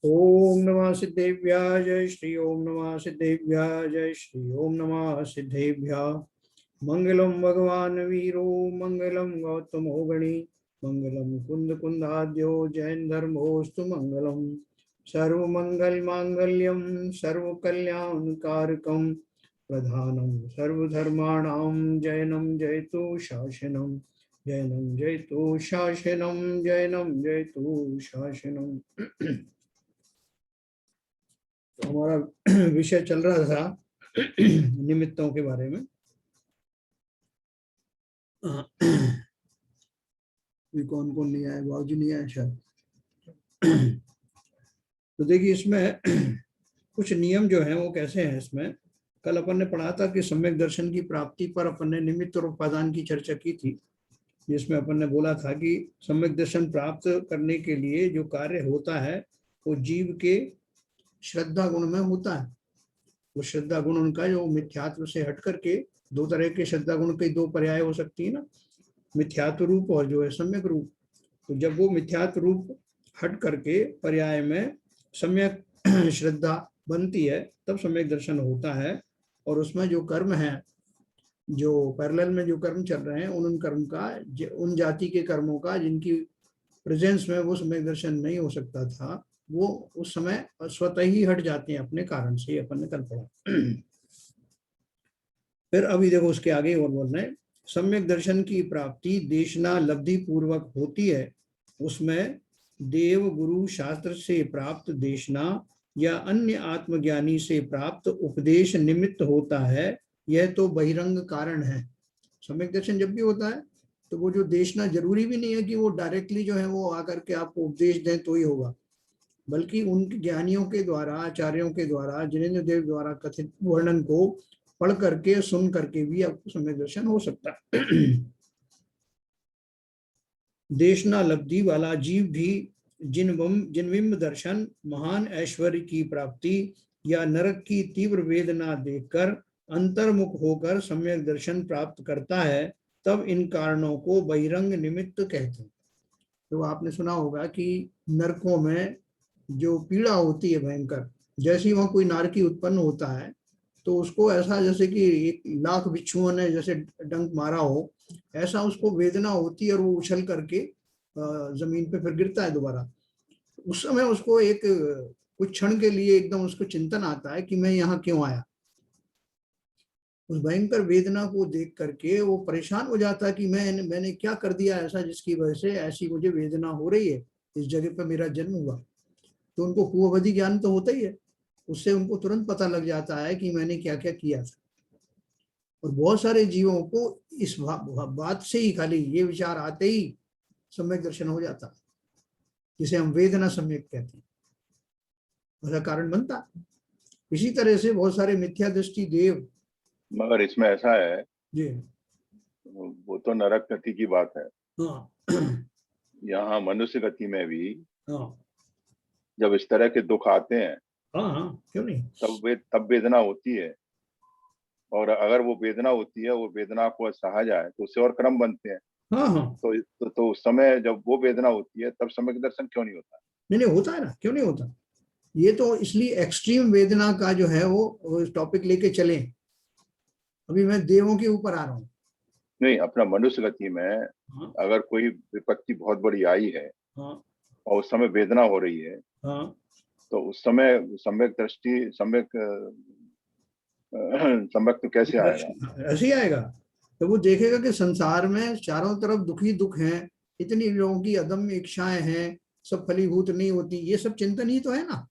ओम नमः सिद्धेभ्यः जय श्री ओम नमः सिद्धेभ्यः जय श्री ओम नमः सिद्धेभ्यः। मंगलम भगवान वीरो मंगलम गौतमो गणी मंगलम कुंद कुंदाद्यो जैन धर्मोस्तु मंगलम सर्व मंगल मांगल्यम सर्व कल्याण कारकम प्रधानम सर्वधर्माणां जैनम जयतु शासनम जैनम जयतु शासनम जैनम जयतु शासनम। तो हमारा विषय चल रहा था निमित्तों के बारे में। कौन कौन नहीं आया, बाबूजी नहीं आया शायद। तो देखिए इसमें कुछ नियम जो हैं वो कैसे हैं। इसमें कल अपन ने पढ़ा था कि सम्यक दर्शन की प्राप्ति पर अपन ने निमित्त और उपादान की चर्चा की थी, जिसमें अपन ने बोला था कि सम्यक दर्शन प्राप्त करने के लिए जो कार्य होता है वो जीव के श्रद्धा गुण में होता है। वो श्रद्धा गुण उनका जो मिथ्यात्व से हट करके, दो तरह के श्रद्धा गुण के दो पर्याय हो सकती है ना, मिथ्यात्व रूप और जो है सम्यक रूप। तो जब वो मिथ्यात्व रूप हट करके पर्याय में सम्यक श्रद्धा बनती है तब सम्यक दर्शन होता है। और उसमें जो कर्म है, जो पैरेलल में जो कर्म चल रहे हैं, उन कर्म का, उन जाति के कर्मों का जिनकी प्रेजेंस में वो सम्यक दर्शन नहीं हो सकता था, वो उस समय स्वतः ही हट जाते हैं अपने कारण से। अपन ने कल पढ़ा। फिर अभी देखो उसके आगे और बोल रहे हैं, सम्यक दर्शन की प्राप्ति देशना लब्धि पूर्वक होती है। उसमें देव गुरु शास्त्र से प्राप्त देशना या अन्य आत्मज्ञानी से प्राप्त उपदेश निमित्त होता है। यह तो बहिरंग कारण है। सम्यक दर्शन जब भी होता है तो वो जो देशना जरूरी भी नहीं है कि वो डायरेक्टली जो है वो आकर के आपको उपदेश दें तो ही होगा, बल्कि उन ज्ञानियों के द्वारा, आचार्यों के द्वारा, जिनेन्द्र देव द्वारा कथित वर्णन को पढ़ करके, सुन करके भी आपको सम्यक दर्शन हो सकता है। देशना लब्धि वाला जीव भी जिनबिंब दर्शन, महान ऐश्वर्य की प्राप्ति या नरक की तीव्र वेदना देखकर अंतर्मुख होकर सम्यक दर्शन प्राप्त करता है, तब इन कारणों को बहिरंग निमित्त कहते हैं। तो आपने सुना होगा कि नरकों में जो पीड़ा होती है भयंकर, जैसे ही वहां कोई नारकी उत्पन्न होता है तो उसको ऐसा जैसे कि 1,00,000 बिच्छुओं ने जैसे डंक मारा हो, ऐसा उसको वेदना होती है और वो उछल करके जमीन पे फिर गिरता है दोबारा। उस समय उसको एक कुछ क्षण के लिए एकदम उसको चिंतन आता है कि मैं यहाँ क्यों आया। उस भयंकर वेदना को देख करके वो परेशान हो जाता है कि मैंने क्या कर दिया ऐसा जिसकी वजह से ऐसी मुझे वेदना हो रही है, इस जगह पर मेरा जन्म हुआ। तो उनको पूर्ववधि ज्ञान तो होता ही है, उससे उनको तुरंत पता लग जाता है कि मैंने क्या क्या किया था। और बहुत सारे जीवों को इस बात से ही, खाली ये विचार आते ही सम्यक दर्शन हो जाता है, जिसे हम वेदना सम्यक कहते हैं। उसका कारण बनता। इसी तरह से बहुत सारे मिथ्या दृष्टि देव, मगर इसमें ऐसा है जी, वो तो नरक गति की बात है। हाँ, यहाँ मनुष्य गति में भी हाँ, जब इस तरह के दुख आते हैं, हाँ, हाँ, क्यों नहीं, तब वेदना होती है। और अगर वो वेदना होती है, वो वेदना को सहा जाए तो उससे और क्रम बनते हैं। हाँ, हाँ, तो उस समय जब वो वेदना होती है तब सम्यक दर्शन क्यों नहीं होता? नहीं होता है ना, क्यों नहीं होता। ये तो इसलिए एक्सट्रीम वेदना का जो है वो टॉपिक लेके चले। अभी मैं देवों के ऊपर आ रहा हूँ। नहीं, अपना मनुष्य गति में हाँ, अगर कोई विपत्ति बहुत बड़ी आई है, हाँ, और उस समय वेदना हो रही है, हाँ, तो उस समय सम्यक दृष्टि, सम्यक तो कैसे आएगा? ऐसे ही आएगा। तो वो देखेगा कि संसार में चारों तरफ दुखी दुख हैं, इतनी लोगों की अदम्य इच्छाएं हैं, सब फलीभूत नहीं होती, ये सब चिंतन ही तो है ना।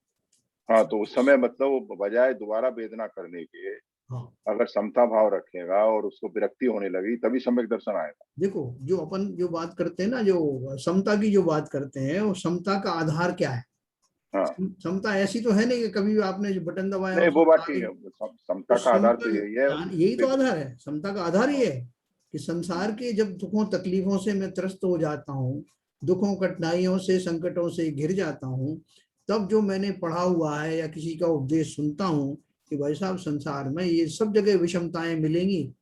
हाँ, तो उस समय मतलब वो बजाय दोबारा वेदना करने के, हाँ, अगर समता भाव रखेगा और उसको विरक्ति होने लगी, तभी सम्यक दर्शन आएगा। देखो जो अपन जो बात करते हैं ना, जो समता की जो बात करते हैं, वो समता का आधार क्या है। हाँ, समता ऐसी तो है नहीं कि कभी भी आपने जो बटन दबाया नहीं और वो समता बात आ ठीक गई। है। तो समता का आधार समता तो यही है। यही तो आधार है। समता का आधार ये है कि संसार के जब दुखों तकलीफों से मैं त्रस्त हो जाता हूँ, दुखों कठिनाइयों से संकटों से घिर जाता हूँ, तब जो मैंने पढ़ा हुआ है या किसी का उपदेश सुनता हूँ कि भाई साहब संसार में ये सब जगह विषमताएं मिलेंगी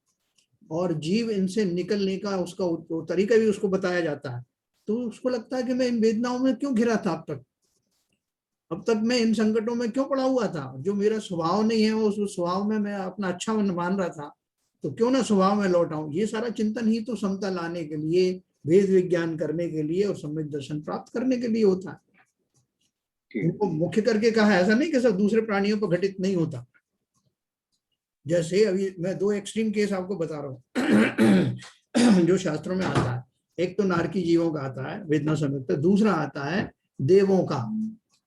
और जीव इनसे निकलने का उसका तरीका भी उसको बताया जाता है तो उसको लगता है कि मैं इन वेदनाओं में क्यों घिरा था अब तक मैं इन संकटों में क्यों पड़ा हुआ था, जो मेरा स्वभाव नहीं है उस स्वभाव में मैं अपना अच्छा मान रहा था, तो क्यों ना स्वभाव में लौट आऊं। ये सारा चिंतन ही तो समता लाने के लिए, भेद विज्ञान करने के लिए और सम्यक दर्शन प्राप्त करने के लिए होता है। ठीक उनको मुख्य करके कहा, ऐसा नहीं कि सब दूसरे प्राणियों पर घटित नहीं होता। जैसे अभी मैं दो एक्सट्रीम केस आपको बता रहा हूँ जो शास्त्रों में आता है। एक तो नारकी जीवों का आता है वेदना संयुक्त, दूसरा आता है देवों का।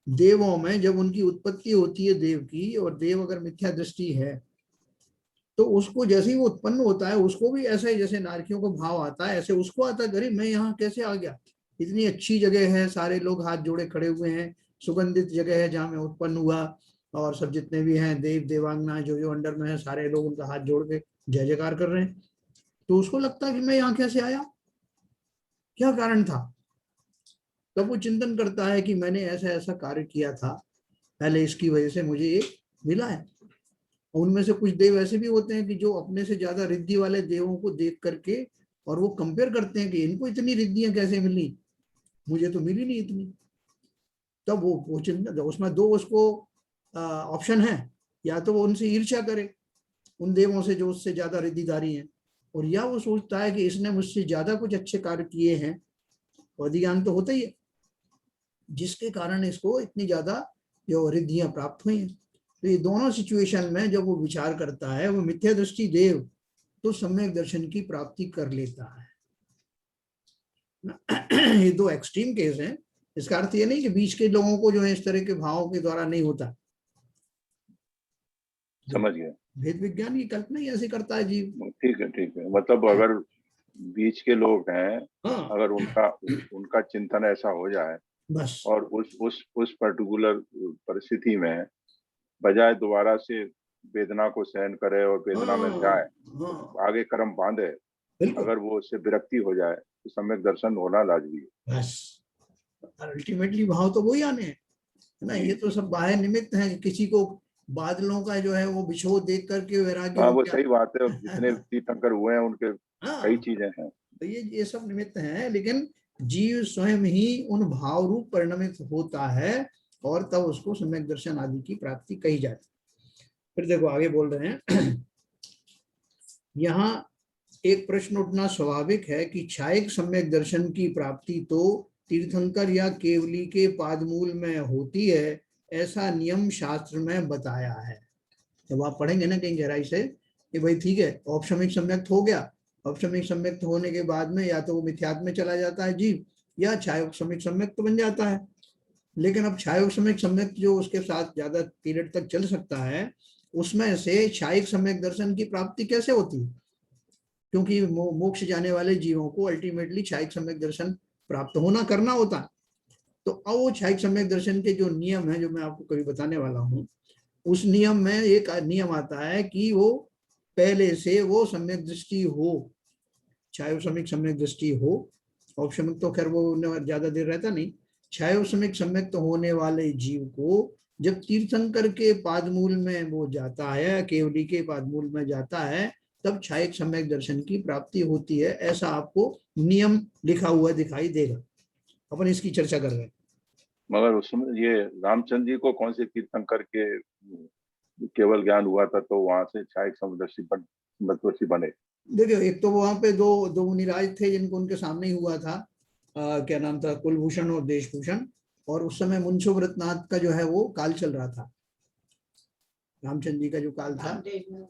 देवों में जब उनकी उत्पत्ति होती है देव की, और देव अगर मिथ्या दृष्टि है तो उसको जैसे ही वो उत्पन्न होता है उसको भी ऐसा ही जैसे नारकियों को भाव आता है, ऐसे उसको आता है, गरीब मैं यहाँ कैसे आ गया, इतनी अच्छी जगह है, सारे लोग हाथ जोड़े खड़े हुए हैं, सुगंधित जगह है जहाँ मैं उत्पन्न हुआ, और सब जितने भी हैं देव देवांगना जो जो अंडर में है सारे लोग उनका हाथ जोड़ के जय जयकार कर रहे हैं। तो उसको लगता है कि मैं यहाँ कैसे आया, क्या कारण था। तब वो चिंतन करता है कि मैंने ऐसा ऐसा कार्य किया था पहले, इसकी वजह से मुझे ये मिला है। उनमें से कुछ देव ऐसे भी होते हैं कि जो अपने से ज्यादा रिद्धि वाले देवों को देख करके और वो कंपेयर करते हैं कि इनको इतनी रिद्धियां कैसे मिली, मुझे तो मिली नहीं इतनी। तब वो चिंतन, उसमें दो उसको ऑप्शन है, या तो वो उनसे ईर्ष्या करे उन देवों से जो उससे ज्यादा रिद्धिधारी हैं, और या वो सोचता है कि इसने मुझसे ज्यादा कुछ अच्छे कार्य किए हैं, और अधिज्ञान तो होता ही है, जिसके कारण इसको इतनी ज्यादा जो रिद्धियां प्राप्त हुई हैं। तो ये दोनों सिचुएशन में जब वो विचार करता है, वो मिथ्या दृष्टि देव तो सम्यक दर्शन की प्राप्ति कर लेता है। ये दो एक्सट्रीम केस हैं। इसका अर्थ ये नहीं कि बीच के लोगों को जो है इस तरह के भावों के द्वारा नहीं होता। समझ गए। भेद विज्ञान की कल्पना ही ऐसे करता है जीव। ठीक है, मतलब अगर बीच के लोग हैं, हाँ अगर उनका उनका चिंतन ऐसा हो जाए बस, और उस पर्टिकुलर परिस्थिति में बजाय दोबारा से वेदना को सहन करे और वेदना में हाँ जाए, हाँ आगे कर्म बांधे, बिल्कुल, अगर वो उससे विरक्ति हो जाए तो सम्यक दर्शन होना लाजमी है। बस अल्टीमेटली भाव तो वही आने हैं, है ना। जी ये तो सब बाह्य निमित्त हैं कि किसी को बादलों का जो है वो विछोह देख करके वैराग्य हाँ, हो वो गया। सही बात है। जितने तीर्थंकर हुए हैं उनके कई हाँ, चीजें हैं। तो ये सब निमित्त हैं, लेकिन जीव स्वयं ही उन भाव रूप परिणमित होता है, और तब उसको सम्यक दर्शन आदि की प्राप्ति कही जाती है। फिर देखो आगे बोल रहे हैं यहाँ एक प्रश्न उठना स्वाभाविक है कि छायक सम्यक दर्शन की प्राप्ति तो तीर्थंकर या केवली के पादमूल में होती है, ऐसा नियम शास्त्र में बताया है। जब आप पढ़ेंगे ना कहीं गहराई से कि भाई ठीक है, औपशमिक सम्यक्त हो गया, औपशमिक सम्यक्त होने के बाद में या तो वो मिथ्यात्व में चला जाता है जीव, या छायोपशमिक सम्यक्त बन जाता है। लेकिन अब छायोपशमिक सम्यक्त जो उसके साथ ज्यादा पीरियड तक चल सकता है, उसमें से छायिक सम्यक दर्शन की प्राप्ति कैसे होती है, क्योंकि मोक्ष जाने वाले जीवों को अल्टीमेटली छायिक सम्यक दर्शन प्राप्त होना करना होता है। तो अब वो छायिक सम्यक दर्शन के जो नियम है जो मैं आपको कभी बताने वाला हूँ, उस नियम में एक नियम आता है कि वो पहले से वो सम्यक दृष्टि हो, छायोसमिक सम्यक दृष्टि हो। औपशमिक तो खैर वो ज्यादा देर रहता नहीं। छायोसमिक सम्यक होने वाले जीव को जब तीर्थंकर के पादमूल में वो जाता है, केवली के पादमूल में जाता है, तब छायक सम्यक दर्शन की प्राप्ति होती है, ऐसा आपको नियम लिखा हुआ दिखाई देगा। अपन इसकी चर्चा कर रहे हैं। मगर उसमें ये रामचंद्र जी को कौन से तीर्थंकर के केवल ज्ञान हुआ था तो वहां से छायक समदर्शी बने? देखियो, एक तो वहां पे दो दो मुनिराज थे जिनको उनके सामने ही हुआ था, क्या नाम था, कुलभूषण और देशभूषण। और उस समय मुंशोव्रतनाथ का जो है वो काल चल रहा था, रामचंद्र जी का जो काल था।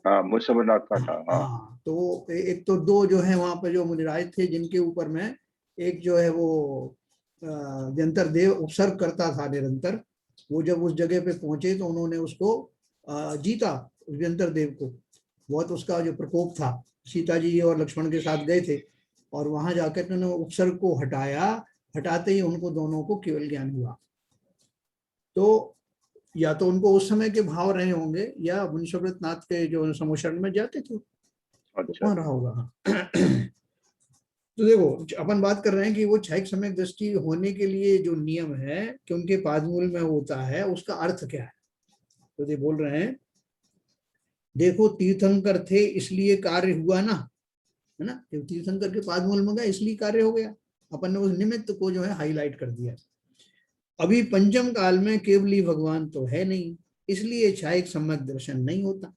हाँ, मुसबरनाथ का था। हाँ। हाँ, तो एक तो दो जो है वहां पर जो मुनिराज थे जिनके ऊपर में एक जो है वो व्यंतर देव उपसर्ग करता था निरंतर। वो जब उस जगह पे पहुंचे तो उन्होंने उसको जीता, उस व्यंतर देव को। बहुत उसका जो प्रकोप था, सीता जी और लक्ष्मण के साथ गए थे, और वहां जाकर उन्होंने उपसर्ग को हटाया। हटाते ही उनको दोनों को केवल ज्ञान हुआ। तो या तो उनको उस समय के भाव रहे होंगे, या मुंशव्रत नाथ के जो समोशरण में जाते थे तो अच्छा। वहां रहा होगा। तो देखो, अपन बात कर रहे हैं कि वो छायिक सम्यक दृष्टि होने के लिए जो नियम है कि उनके पादमूल में होता है, उसका अर्थ क्या है। तो ये बोल रहे हैं, देखो तीर्थंकर थे इसलिए कार्य हुआ ना, है ना, जब तीर्थंकर के पादमूल में गए इसलिए कार्य हो गया। अपन ने उस निमित्त को जो है हाईलाइट कर दिया। अभी पंचम काल में केवली भगवान तो है नहीं, इसलिए छायक सम्यक दर्शन नहीं होता।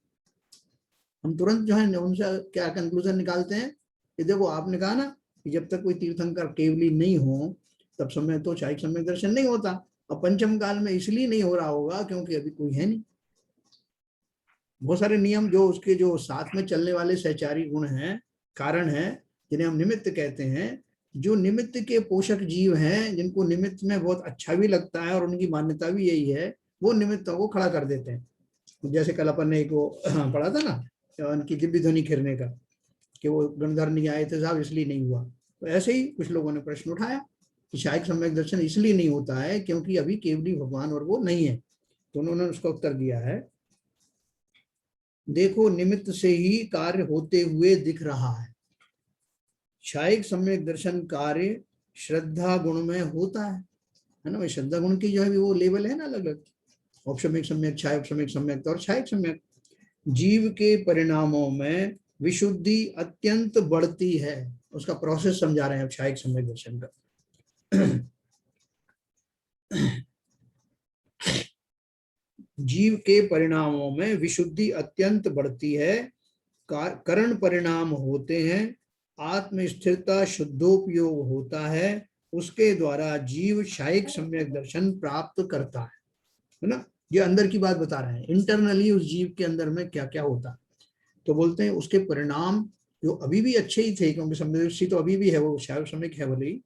हम तुरंत जो है उनसे क्या कंक्लूजन निकालते हैं कि देखो आपने कहा ना कि जब तक कोई तीर्थंकर केवली नहीं हो तब समय तो छायक सम्यक दर्शन नहीं होता। अब पंचम काल में इसलिए नहीं हो रहा होगा क्योंकि अभी कोई है नहीं। बहुत सारे नियम जो उसके जो साथ में चलने वाले सहचारी गुण हैं, कारण हैं, जिन्हें हम निमित्त कहते हैं, जो निमित्त के पोषक जीव हैं, जिनको निमित्त में बहुत अच्छा भी लगता है और उनकी मान्यता भी यही है, वो निमित्तों को खड़ा कर देते हैं। जैसे कल अपन ने एक वो पढ़ा था ना उनकी दिव्य ध्वनि खिरने का, कि वो गणधर नहीं आए थे साहब इसलिए नहीं हुआ। तो ऐसे ही कुछ लोगों ने प्रश्न उठाया कि छायक सम्यक दर्शन इसलिए नहीं होता है क्योंकि अभी केवली भगवान और वो नहीं है। तो उन्होंने उसका उत्तर दिया है, देखो निमित्त से ही कार्य होते हुए दिख रहा है। छायक सम्यक दर्शन कार्य श्रद्धा गुण में होता है ना। श्रद्धा गुण की जो है वो लेवल है ना अलग अलग, औपशमिक सम्यक, छायक सम्यक, सम्यक और छायक सम्यक। जीव के परिणामों में विशुद्धि अत्यंत बढ़ती है, उसका प्रोसेस समझा रहे हैं छायक सम्यक दर्शन का। जीव के परिणामों में विशुद्धि अत्यंत बढ़ती है, करण परिणाम होते हैं, आत्म स्थिरता शुद्धोपयोग होता है, उसके द्वारा जीव छायक सम्यक दर्शन प्राप्त करता है ना। ये अंदर की बात बता रहे हैं, इंटरनली उस जीव के अंदर में क्या क्या होता है। तो बोलते हैं उसके परिणाम जो अभी भी अच्छे ही थे, क्योंकि समदृष्टि तो अभी भी है, वो छायक सम्यक है भले ही,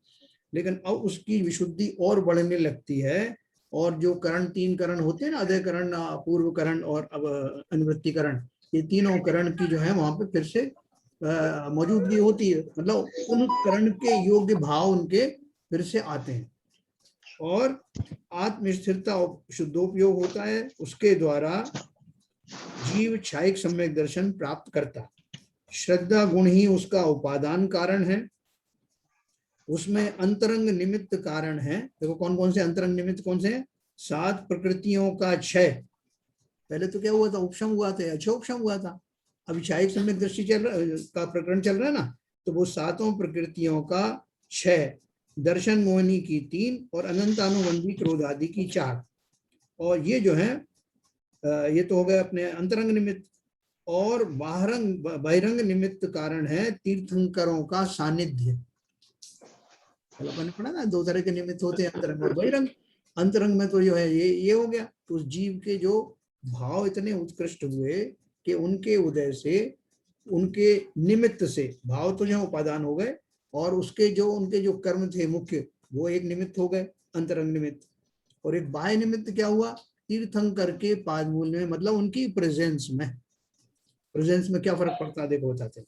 लेकिन अब उसकी विशुद्धि और बढ़ने लगती है। और जो करण, तीन करण होते हैं ना, अदय करण, पूर्व करण और अब अनुवृत्ति करण, ये तीनों करण की जो है वहां पे फिर से मौजूदगी होती है। मतलब उन करण के योग्य भाव उनके फिर से आते हैं और आत्मस्थिरता शुद्धोपयोग होता है, उसके द्वारा जीव छायक सम्यक दर्शन प्राप्त करता। श्रद्धा गुण ही उसका उपादान कारण है, उसमें अंतरंग निमित्त कारण है। देखो कौन कौन से अंतरंग निमित्त कौन से हैं? 7 प्रकृतियों का क्षय। पहले तो क्या हुआ था, उपशम हुआ था, अच्छा उपशम हुआ था। अभी छायक सम्यक दृष्टि चल रहा का प्रकरण चल रहा है ना, तो वो 7 प्रकृतियों का क्षय, दर्शन मोहिनी की 3 और अनंतानुबंधी क्रोध आदि की 4। और ये जो है ये तो हो गए अपने अंतरंग निमित्त। और बहिरंग निमित्त कारण है तीर्थंकरों का सानिध्य। अपन ने पढ़ा ना 2 तरह के निमित्त होते हैं, अंतरंग और बहिरंग। अंतरंग में तो जो है ये हो गया, तो उस जीव के जो भाव इतने उत्कृष्ट हुए कि उनके उदय से, उनके निमित्त से, भाव तो जो उपादान हो गए, और उसके जो उनके जो कर्म थे मुख्य, वो एक निमित्त हो गए, अंतरंग निमित्त। और एक बाह्य निमित्त क्या हुआ, तीर्थंकर के पादमूल में, मतलब उनकी प्रेजेंस में। प्रेजेंस में क्या फर्क पड़ता है देखो बताते हैं।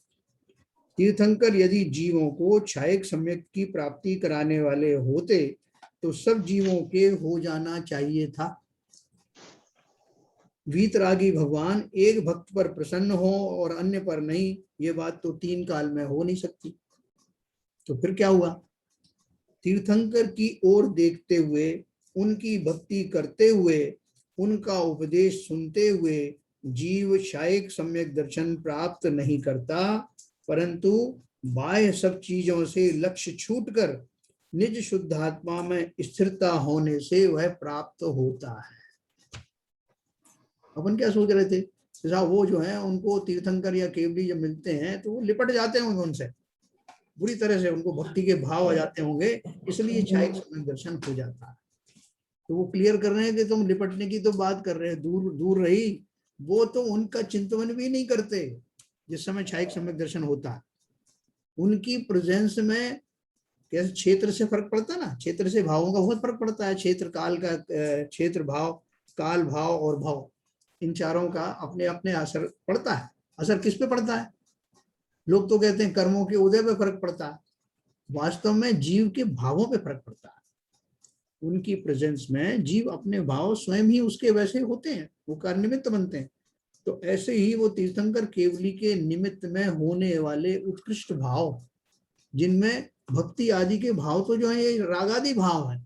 तीर्थंकर यदि जीवों को छायक सम्यक की प्राप्ति कराने वाले होते तो सब जीवों के हो जाना चाहिए था। वीतरागी भगवान एक भक्त पर प्रसन्न हो और अन्य पर नहीं, ये बात तो 3 काल में हो नहीं सकती। तो फिर क्या हुआ, तीर्थंकर की ओर देखते हुए, उनकी भक्ति करते हुए, उनका उपदेश सुनते हुए जीव छायक सम्यक दर्शन प्राप्त नहीं करता, परंतु बाह्य सब चीजों से लक्ष्य छूटकर निज शुद्धात्मा में स्थिरता होने से वह प्राप्त होता है। अपन क्या सोच रहे थे, जैसा वो जो है उनको तीर्थंकर या केवली जब मिलते हैं तो वो लिपट जाते होंगे उनसे बुरी तरह से, उनको भक्ति के भाव आ जाते होंगे, इसलिए छायक सम्यक दर्शन हो जाता है। तो वो क्लियर कर रहे हैं कि तुम लिपटने की तो बात कर रहे हैं, दूर दूर रही, वो तो उनका चिंतन भी नहीं करते जिस समय छायक सम्यक दर्शन होता है। उनकी प्रेजेंस में कैसे क्षेत्र से फर्क पड़ता है ना, क्षेत्र से भावों का बहुत फर्क पड़ता है। क्षेत्र काल का, क्षेत्र भाव, काल भाव और भाव, इन चारों का अपने अपने असर पड़ता है। असर किस पे पड़ता है, लोग तो कहते हैं कर्मों के उदय पे फर्क पड़ता है, वास्तव में जीव के भावों पे फर्क पड़ता है। उनकी प्रेजेंस में जीव अपने भाव स्वयं ही उसके वैसे होते हैं, वो कार्य निमित्त बनते हैं। तो ऐसे ही वो तीर्थंकर केवली के निमित्त में होने वाले उत्कृष्ट भाव, जिनमें भक्ति आदि के भाव तो जो है ये रागादि भाव है,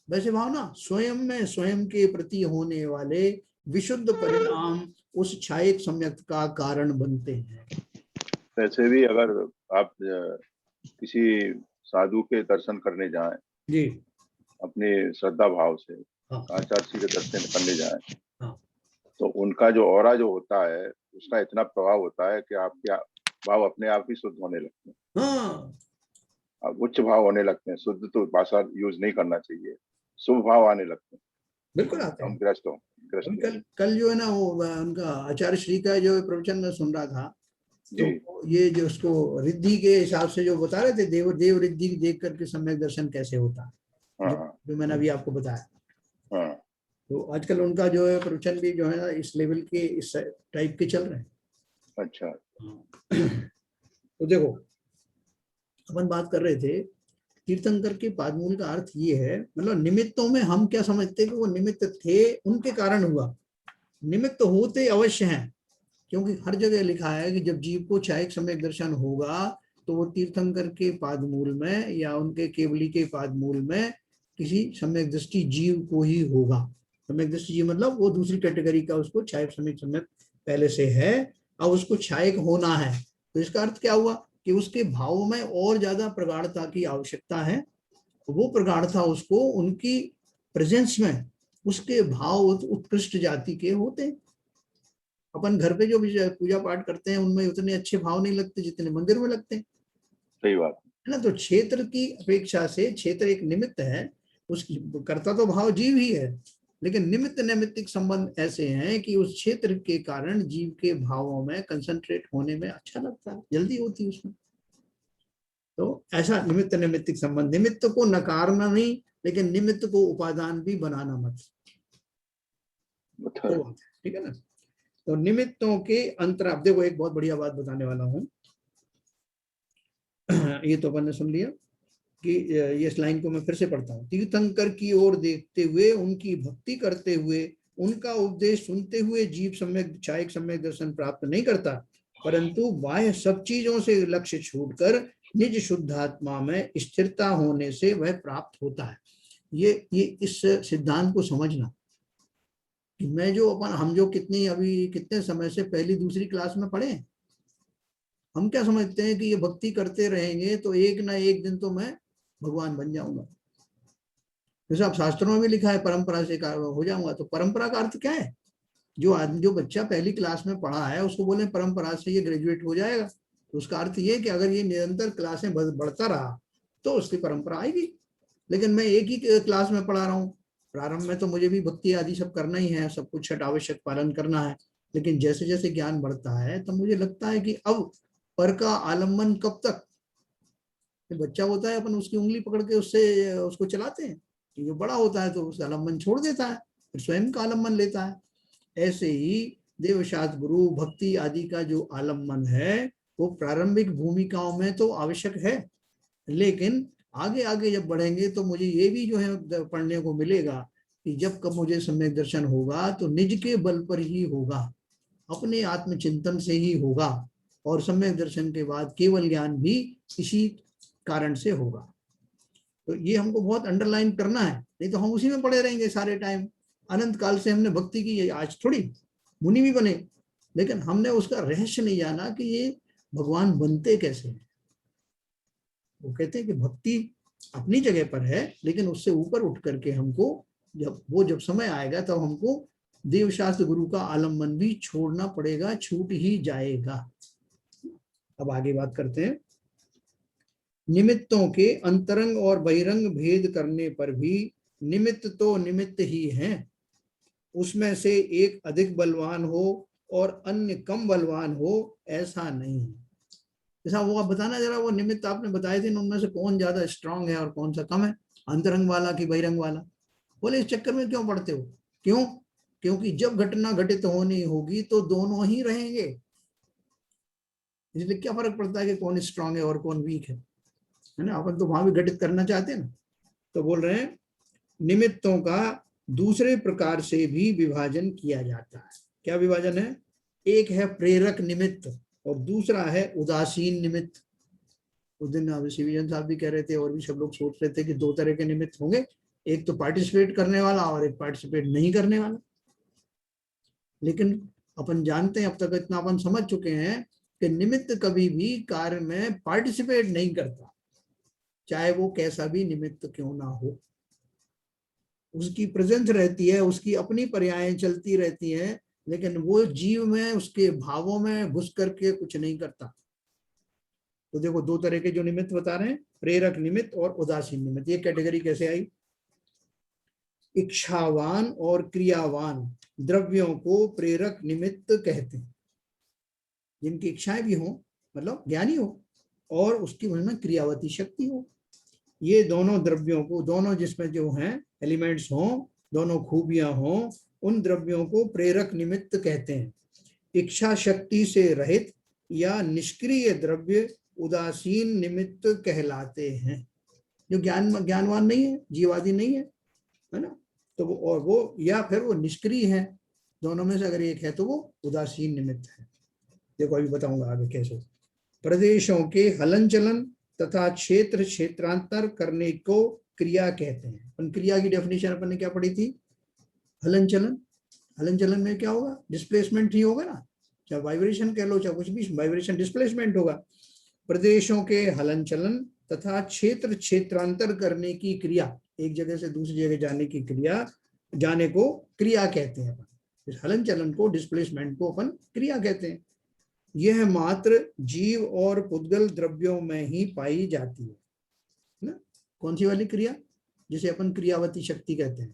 वैसे भाव ना स्वयं में स्वयं के प्रति होने वाले विशुद्ध परिणाम उस छायक सम्यक का कारण बनते हैं। वैसे भी अगर आप किसी साधु के दर्शन करने जाएं जी। अपने श्रद्धा भाव से, हाँ आचार्य के दर्शन करने जाएं, हाँ तो उनका जो ऑरा जो होता है उसका इतना प्रभाव होता है कि आपके भाव अपने आप ही शुद्ध होने लगते हैं। हाँ, अब उच्च भाव होने लगते हैं, शुद्ध तो भाषा यूज नहीं करना चाहिए, शुभ भाव आने लगते हैं। बिल्कुल आते हम हैं। ग्रस्त हो, ग्रस्त अभी हो। कल कल जो है ना वो उनका आचार्य श्री का जो प्रवचन में सुन रहा था, तो जी। ये जो उसको रिद्धि के हिसाब से जो बता रहे थे, देव देव रिद्धि देख करके सम्यक दर्शन कैसे होता है, हाँ जो मैंने अभी आपको बताया। हाँ। तो आजकल उनका जो है प्रवचन भी जो है ना इस लेवल के, इस टाइप के चल रहे हैं। अच्छा। तो देखो, अपन बात कर रहे थे तीर्थंकर के पादमूल का अर्थ ये है, मतलब निमित्तों में हम क्या समझते हैं कि वो निमित्त थे, उनके कारण हुआ। निमित्त होते अवश्य हैं, क्योंकि हर जगह लिखा है कि जब जीव को छायक सम्यक दर्शन होगा तो वो तीर्थंकर के पादमूल में या उनके केवली के पादमूल में किसी सम्यक दृष्टि जीव को ही होगा। सम्यक दृष्टि जीव मतलब वो दूसरी कैटेगरी का, उसको छायक सम्यक पहले से है, अब उसको छायक होना है। तो इसका अर्थ क्या हुआ कि उसके भाव में और ज्यादा प्रगाढ़ता की आवश्यकता है। वो प्रगाढ़ता उसको उनकी प्रेजेंस में उसके भाव उत्कृष्ट जाति के होते हैं। अपन घर पे जो भी पूजा पाठ करते हैं उनमें उतने अच्छे भाव नहीं लगते जितने मंदिर में लगते हैं, सही बात है ना। तो क्षेत्र की अपेक्षा से क्षेत्र एक निमित्त है, उसकी कर्ता तो भाव जीव ही है, लेकिन निमित्त नैमित्तिक संबंध ऐसे हैं कि उस क्षेत्र के कारण जीव के भावों में कंसंट्रेट होने में अच्छा लगता है, जल्दी होती है उसमें। तो ऐसा निमित्त नैमित्तिक संबंध, निमित्त को नकारना नहीं, लेकिन निमित्त को उपादान भी बनाना मत। है। तो ठीक है ना। तो निमित्तों के अंतर, अब देखो एक बहुत बढ़िया बात बताने वाला हूं। ये तो अपन ने सुन लिया कि ये इस लाइन को मैं फिर से पढ़ता हूँ। तीर्थंकर की ओर देखते हुए, उनकी भक्ति करते हुए, उनका उपदेश सुनते हुए जीव सम्यक छायक सम्यक दर्शन प्राप्त नहीं करता, परंतु बाह्य सब चीजों से लक्ष्य छूटकर निज शुद्धात्मा में स्थिरता होने से वह प्राप्त होता है। ये इस सिद्धांत को समझना कि मैं जो अपन हम जो कितनी अभी कितने समय से पहली दूसरी क्लास में पढ़े, हम क्या समझते हैं कि ये भक्ति करते रहेंगे तो एक ना एक दिन तो मैं भगवान बन जाऊंगा। जैसे अब शास्त्रों में भी लिखा है परंपरा से हो जाऊंगा, तो परंपरा का अर्थ क्या है? जो आदमी जो बच्चा पहली क्लास में पढ़ा है उसको बोले परंपरा से ये ग्रेजुएट हो जाएगा, तो उसका अर्थ ये कि अगर ये निरंतर क्लासें बढ़ता रहा तो उसकी परंपरा आएगी। लेकिन मैं एक ही क्लास में पढ़ा रहा हूँ, प्रारंभ में तो मुझे भी भक्ति आदि सब करना ही है, सब कुछ छठ आवश्यक पालन करना है, लेकिन जैसे जैसे ज्ञान बढ़ता है तो मुझे लगता है कि अब पर का आलम्बन कब तक। बच्चा होता है अपन उसकी उंगली पकड़ के उससे उसको चलाते हैं, ये बड़ा होता है तो उसका आलम्बन छोड़ देता है, फिर स्वयं का आलम्बन लेता है। ऐसे ही देवशास्त्र गुरु भक्ति आदि का जो आलम्बन है वो प्रारंभिक भूमिकाओं में तो आवश्यक है, लेकिन आगे आगे जब बढ़ेंगे तो मुझे ये भी जो है पढ़ने को मिलेगा कि जब कब मुझे सम्यक दर्शन होगा तो निज के बल पर ही होगा, अपने आत्मचिंतन से ही होगा, और सम्यक दर्शन के बाद केवल ज्ञान भी इसी कारण से होगा। तो ये हमको बहुत अंडरलाइन करना है, नहीं तो हम उसी में पड़े रहेंगे सारे टाइम। अनंत काल से हमने भक्ति की, आज थोड़ी मुनि भी बने, लेकिन हमने उसका रहस्य नहीं जाना कि ये भगवान बनते कैसे हैं। वो कहते हैं कि भक्ति अपनी जगह पर है, लेकिन उससे ऊपर उठ करके हमको जब समय आएगा तब तो हमको देवशास्त्र गुरु का आलम्बन भी छोड़ना पड़ेगा, छूट ही जाएगा। अब आगे बात करते हैं। निमित्तों के अंतरंग और बहिरंग भेद करने पर भी निमित्त तो निमित्त ही हैं, उसमें से एक अधिक बलवान हो और अन्य कम बलवान हो ऐसा नहीं है। जैसा वो आप बताना जरा, वो निमित्त आपने बताए थे उनमें से कौन ज्यादा स्ट्रांग है और कौन सा कम है, अंतरंग वाला कि बहिरंग वाला? बोले इस चक्कर में क्यों पढ़ते हो? क्यों? क्योंकि जब घटना घटित होनी होगी तो दोनों ही रहेंगे, इसलिए क्या फर्क पड़ता है कि कौन स्ट्रांग है और कौन वीक है ना। अपन तो वहां भी घटित करना चाहते हैं ना। तो बोल रहे हैं निमित्तों का दूसरे प्रकार से भी विभाजन किया जाता है। क्या विभाजन है? एक है प्रेरक निमित्त और दूसरा है उदासीन निमित्त। उस दिन शिवजन साहब भी कह रहे थे और भी सब लोग सोच रहे थे कि दो तरह के निमित्त होंगे, एक तो पार्टिसिपेट करने वाला और एक पार्टिसिपेट नहीं करने वाला। लेकिन अपन जानते हैं, अब तक इतना अपन समझ चुके हैं कि निमित्त कभी भी कार्य में पार्टिसिपेट नहीं करता, चाहे वो कैसा भी निमित्त क्यों ना हो। उसकी प्रेजेंस रहती है, उसकी अपनी पर्यायें चलती रहती हैं, लेकिन वो जीव में उसके भावों में घुस करके कुछ नहीं करता। तो देखो दो तरह के जो निमित्त बता रहे हैं, प्रेरक निमित्त और उदासीन निमित्त। ये कैटेगरी कैसे आई? इच्छावान और क्रियावान द्रव्यों को प्रेरक निमित्त कहते हैं। जिनकी इच्छाएं भी हों, मतलब ज्ञानी हो, और उसकी उनमें क्रियावती शक्ति हो, ये दोनों द्रव्यों को, दोनों जिसमें जो हैं एलिमेंट्स हों, दोनों खूबियां हों, उन द्रव्यों को प्रेरक निमित्त कहते हैं। इच्छा शक्ति से रहित या निष्क्रिय द्रव्य उदासीन निमित्त कहलाते हैं। जो ज्ञानवान नहीं है, जीवादि नहीं है ना, तो वो या फिर वो निष्क्रिय है, दोनों में से अगर एक है तो वो उदासीन निमित्त है। देखो अभी बताऊंगा आगे कैसे। प्रदेशों के हलन चलन तथा क्षेत्र क्षेत्रांतर करने को क्रिया कहते हैं। अपन क्रिया की डेफिनेशन अपन ने क्या पढ़ी थी? हलन चलन। हलन चलन में क्या होगा? डिस्प्लेसमेंट ही होगा ना, चाहे वाइब्रेशन कह लो चाहे कुछ भी, वाइब्रेशन डिस्प्लेसमेंट होगा। प्रदेशों के हलन चलन तथा क्षेत्र क्षेत्रांतर करने की क्रिया, एक जगह से दूसरी जगह जाने की क्रिया, जाने को क्रिया कहते हैं अपन। इस हलन चलन को, डिस्प्लेसमेंट को अपन क्रिया कहते हैं। यह मात्र जीव और पुद्गल द्रव्यों में ही पाई जाती है ना। कौन सी वाली क्रिया? जिसे अपन क्रियावती शक्ति कहते हैं।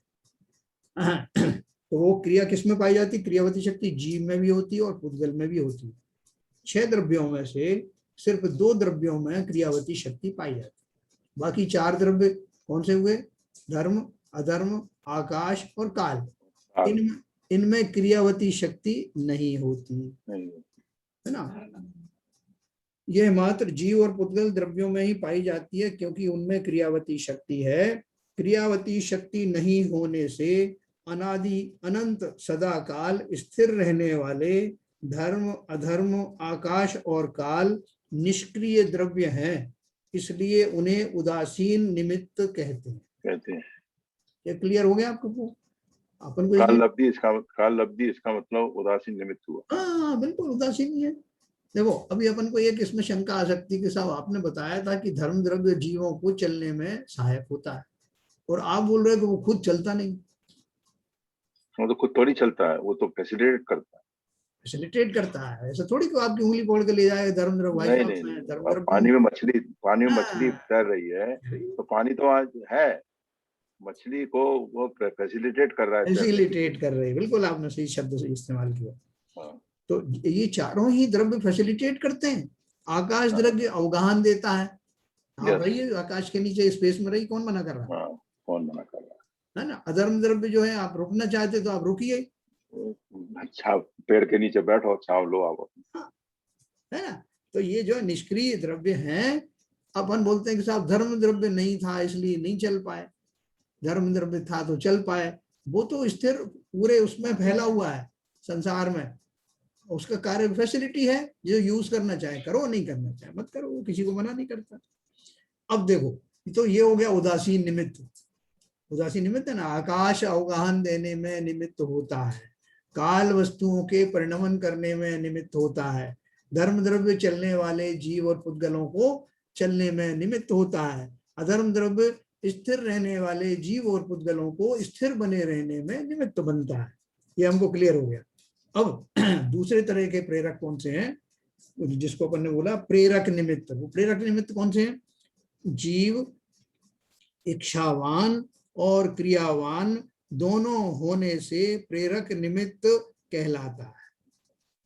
तो वो क्रिया किस में पाई जाती? क्रियावती शक्ति जीव में भी होती है और पुद्गल में भी होती है। 6 द्रव्यों में से सिर्फ 2 द्रव्यों में क्रियावती शक्ति पाई जाती है। बाकी 4 द्रव्य कौन से हुए? धर्म, अधर्म, आकाश और काल। इनमें क्रियावती शक्ति नहीं होती है ना। यह मात्र जीव और पुद्गल द्रव्यों में ही पाई जाती है, क्योंकि उनमें क्रियावती शक्ति है। क्रियावती शक्ति नहीं होने से अनादि अनंत सदा काल स्थिर रहने वाले धर्म, अधर्म, आकाश और काल निष्क्रिय द्रव्य हैं, इसलिए उन्हें उदासीन निमित्त कहते हैं। ये क्लियर हो गया आपको? अपन को काल लब्धि इसका मतलब उदासीन निमित्त हुआ। हाँ बिल्कुल उदासीन ही है। देखो अभी अपन को एक इसमें शंका आ सकती है कि साहब आपने बताया था कि धर्म द्रव्य जीवों को चलने में सहायक होता है, और आप बोल रहे हो कि वो खुद चलता नहीं। वो तो खुद थोड़ी चलता है, वो तो फैसिलिटेट करता है। फैसिलिटेट करता है, ऐसा थोड़ी कि आपकी उंगली पकड़ के ले जाएगा धर्म द्रव्य भाई साहब में धर्म द्रव्य। पानी में मछली तैर रही है, तो पानी तो आज है, मछली को वो फैसिलिटेट कर रहा है। फैसिलिटेट कर रहे हैं, बिल्कुल आपने सही शब्द से इस्तेमाल किया। तो ये चारों ही द्रव्य फैसिलिटेट करते हैं। आकाश द्रव्य अवगाहन देता है, हाँ भाई आकाश के नीचे स्पेस में रही, कौन मना कर रहा है? कौन मना कर रहा है ना। अधर्म द्रव्य जो है, आप रुकना चाहते तो आप रुकिए, अच्छा पेड़ के नीचे बैठो, छाव लो आप, है ना। तो ये जो निष्क्रिय द्रव्य हैं, अपन बोलते हैं कि साहब धर्म द्रव्य नहीं था इसलिए नहीं चल पाए, धर्म द्रव्य था तो चल पाए। वो तो स्थिर पूरे उसमें फैला हुआ है संसार में, उसका कार्य फैसिलिटी है, जो यूज करना चाहे करो, नहीं करना चाहे मत करो, वो किसी को मना नहीं करता। अब देखो, तो ये हो गया उदासीन निमित्त। उदासीन निमित्त है ना, आकाश अवगाहन देने में निमित्त होता है, काल वस्तुओं के परिणमन करने में निमित्त होता है, धर्म द्रव्य चलने वाले जीव और पुद्गलों को चलने में निमित्त होता है, अधर्म द्रव्य स्थिर रहने वाले जीव और पुद्गलों को स्थिर बने रहने में निमित्त बनता है। ये हमको क्लियर हो गया। अब दूसरे तरह के प्रेरक कौन से हैं, जिसको अपन ने बोला प्रेरक निमित्त। वो प्रेरक निमित्त कौन से हैं? जीव इच्छावान और क्रियावान दोनों होने से प्रेरक निमित्त कहलाता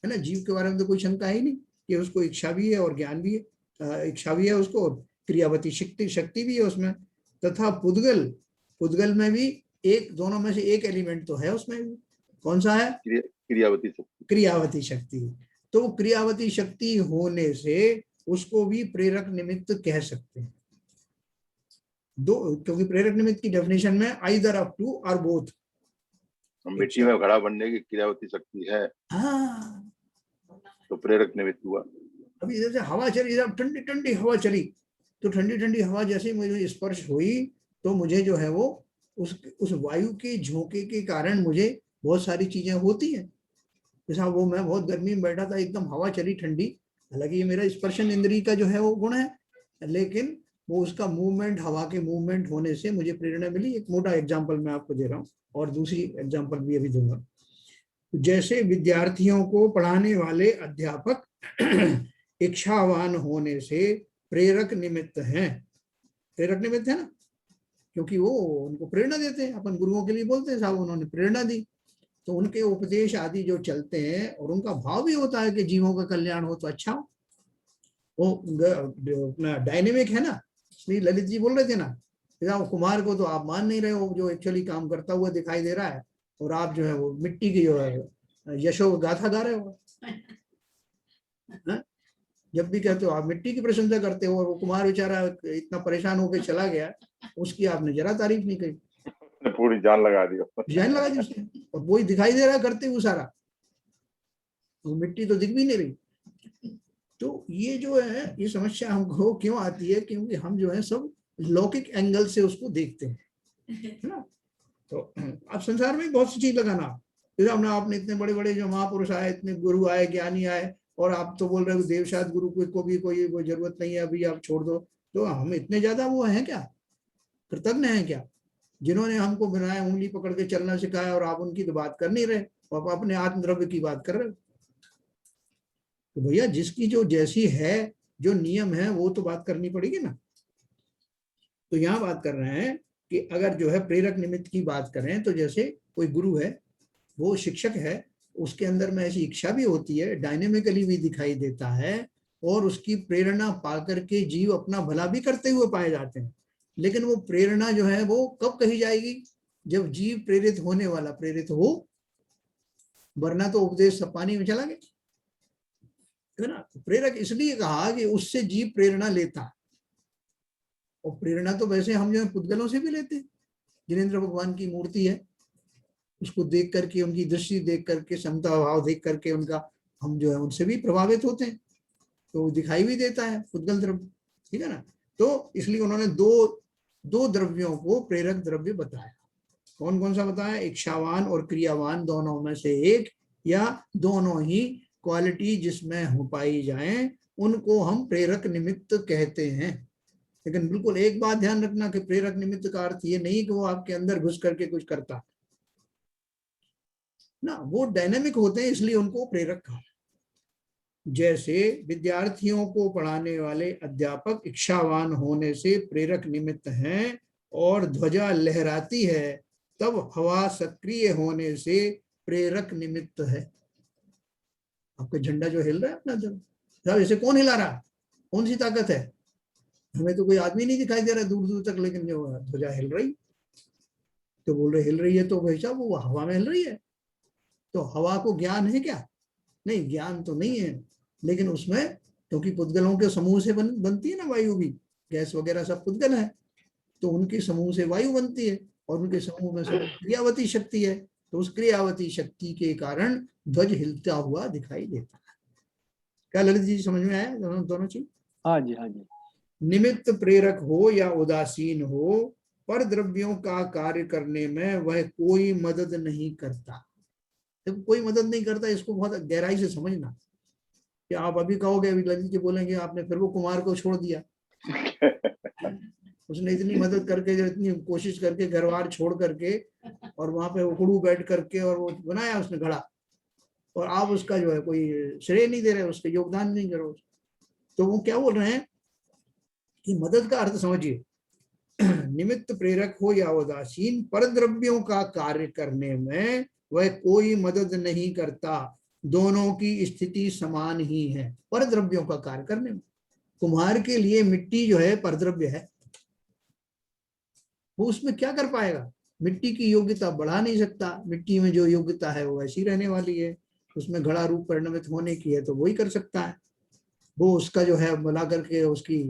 है ना। जीव के बारे में तो कोई शंका ही नहीं कि उसको इच्छा भी है और ज्ञान भी है, इच्छा भी है उसको और क्रियावती शक्ति भी है उसमें। तथा पुद्गल में भी एक, दोनों में से एक एलिमेंट तो है उसमें भी। कौन सा है? क्रियावती शक्ति। तो क्रियावती शक्ति होने से उसको भी प्रेरक निमित्त कह सकते हैं। क्योंकि प्रेरक निमित्त की डेफिनेशन में आइदर ऑफ टू और बोथ। मिट्टी में घड़ा बनने की क्रियावती शक्ति है, हाँ, तो प्रेरक निमित्त हुआ। अभी जैसे हवा चली, जब ठंडी ठंडी हवा चली, तो ठंडी ठंडी हवा जैसे मुझे स्पर्श हुई, तो मुझे जो है वो उस वायु के झोंके के कारण मुझे बहुत सारी चीजें होती हैं। जैसा वो मैं बहुत गर्मी में बैठा था, एकदम हवा चली ठंडी, हालांकि ये मेरा स्पर्शन इंद्रिय का जो है वो गुण है, लेकिन वो उसका मूवमेंट, हवा के मूवमेंट होने से मुझे प्रेरणा मिली। एक मोटा एग्जांपल मैं आपको दे रहा हूँ और दूसरी एग्जांपल भी अभी दूंगा। जैसे विद्यार्थियों को पढ़ाने वाले अध्यापक इच्छावान होने से प्रेरक निमित्त हैं। प्रेरक निमित्त है ना, क्योंकि वो उनको प्रेरणा देते हैं। अपन गुरुओं के लिए बोलते हैं साहब उन्होंने प्रेरणा दी, तो उनके उपदेश आदि जो चलते हैं और उनका भाव भी होता है कि जीवों का कल्याण हो तो अच्छा हो। वो अपना डायनेमिक है ना। श्री ललित जी बोल रहे थे ना, कुमार को तो आप मान नहीं रहे हो जो एक्चुअली काम करता हुआ दिखाई दे रहा है, और आप जो है वो मिट्टी की जो है यशो गाथा गा रहे हो। जब भी कहते हो आप मिट्टी की प्रशंसा करते हो, और वो कुमार बेचारा इतना परेशान होकर चला गया, उसकी आपने जरा तारीफ नहीं करी, पूरी जान लगा दी, जान लगा दी उसने, और वही दिखाई दे रहा है करते हुए सारा, वो मिट्टी तो दिख भी नहीं रही। तो ये जो है ये समस्या हमको क्यों आती है, क्योंकि हम जो है सब लौकिक एंगल से उसको देखते हैं, है ना। तो अब संसार में बहुत सी चीज लगाना, जैसे हमने आपने इतने बड़े बड़े जो महापुरुष आए, इतने गुरु आए, ज्ञानी आए, और आप तो बोल रहे हो देवशाद गुरु को भी कोई जरूरत नहीं है, अभी आप छोड़ दो। तो हम इतने ज्यादा वो हैं क्या, कृतज्ञ हैं क्या, जिन्होंने हमको बनाया, उंगली पकड़ के चलना सिखाया, और आप उनकी तो बात कर नहीं रहे, आप अपने आत्मद्रव्य की बात कर रहे हो। तो भैया जिसकी जो जैसी है, जो नियम है, वो तो बात करनी पड़ेगी ना। तो यहाँ बात कर रहे हैं कि अगर जो है प्रेरक निमित्त की बात करें, तो जैसे कोई गुरु है, वो शिक्षक है, उसके अंदर में ऐसी इच्छा भी होती है, डायनेमिकली भी दिखाई देता है, और उसकी प्रेरणा पाकर के जीव अपना भला भी करते हुए पाए जाते हैं। लेकिन वो प्रेरणा जो है वो कब कही जाएगी, जब जीव प्रेरित होने वाला प्रेरित हो, वरना तो उपदेश सब पानी में चला गया, है ना। प्रेरक इसलिए कहा कि उससे जीव प्रेरणा लेता है, और प्रेरणा तो वैसे हम जो है पुद्गलों से भी लेते हैं। जिनेंद्र भगवान की मूर्ति है, उसको देख करके, उनकी दृष्टि देख करके, समता भाव देख करके उनका, हम जो है उनसे भी प्रभावित होते हैं, तो दिखाई भी देता है पुद्गल द्रव्य, ठीक है ना। तो इसलिए उन्होंने दो द्रव्यों को प्रेरक द्रव्य बताया। कौन कौन सा बताया, इच्छावान और क्रियावान, दोनों में से एक या दोनों ही क्वालिटी जिसमें हो पाई जाए, उनको हम प्रेरक निमित्त कहते हैं। लेकिन बिल्कुल एक बात ध्यान रखना कि प्रेरक निमित्त का अर्थ ये नहीं कि वो आपके अंदर घुस करके कुछ करता ना, वो डायनेमिक होते हैं, इसलिए उनको प्रेरक कहा। जैसे विद्यार्थियों को पढ़ाने वाले अध्यापक इच्छावान होने से प्रेरक निमित्त हैं, और ध्वजा लहराती है तब हवा सक्रिय होने से प्रेरक निमित्त है। आपका झंडा जो हिल रहा है अपना, जब इसे कौन हिला रहा है, कौन सी ताकत है, हमें तो कोई आदमी नहीं दिखाई दे रहा दूर दूर तक, लेकिन जो ध्वजा हिल रही, तो बोल रहे हिल रही है, तो भाई साहब वो हवा में हिल रही है। तो हवा को ज्ञान है क्या, नहीं, ज्ञान तो नहीं है, लेकिन उसमें क्योंकि पुद्गलों के समूह से बनती है ना वायु भी, गैस वगैरह सब पुद्गल है, तो उनके समूह से वायु बनती है, और उनके समूह में सब क्रियावती शक्ति है, तो उस क्रियावती शक्ति के कारण ध्वज हिलता हुआ दिखाई देता है। क्या ललित जी समझ में आया दोनों चीज? हाँ जी, हाँ जी। निमित्त प्रेरक हो या उदासीन हो, पर द्रव्यों का कार्य करने में वह कोई मदद नहीं करता। देखो कोई मदद नहीं करता, इसको बहुत गहराई से समझना। कि आप अभी कहोगे, अभी ललित जी बोलेंगे आपने फिर वो कुमार को छोड़ दिया, उसने इतनी मदद करके, इतनी कोशिश करके, घर बार छोड़ करके, और वहां पे उखड़ू बैठ करके, और वो बनाया उसने घड़ा, और आप उसका जो है कोई श्रेय नहीं दे रहे, उसके योगदान नहीं करो। तो वो क्या बोल रहे हैं कि मदद का अर्थ समझिए, निमित्त प्रेरक हो या उदासीन, पर द्रव्यों का कार्य करने में वह कोई मदद नहीं करता, दोनों की स्थिति समान ही है। पर द्रव्यों का कार्य करने में, कुम्हार के लिए मिट्टी जो है परद्रव्य है, वो उसमें क्या कर पाएगा, मिट्टी की योग्यता बढ़ा नहीं सकता, मिट्टी में जो योग्यता है वो ऐसी रहने वाली है, उसमें घड़ा रूप परिणमित होने की है तो वही कर सकता है। वो उसका जो है बना करके उसकी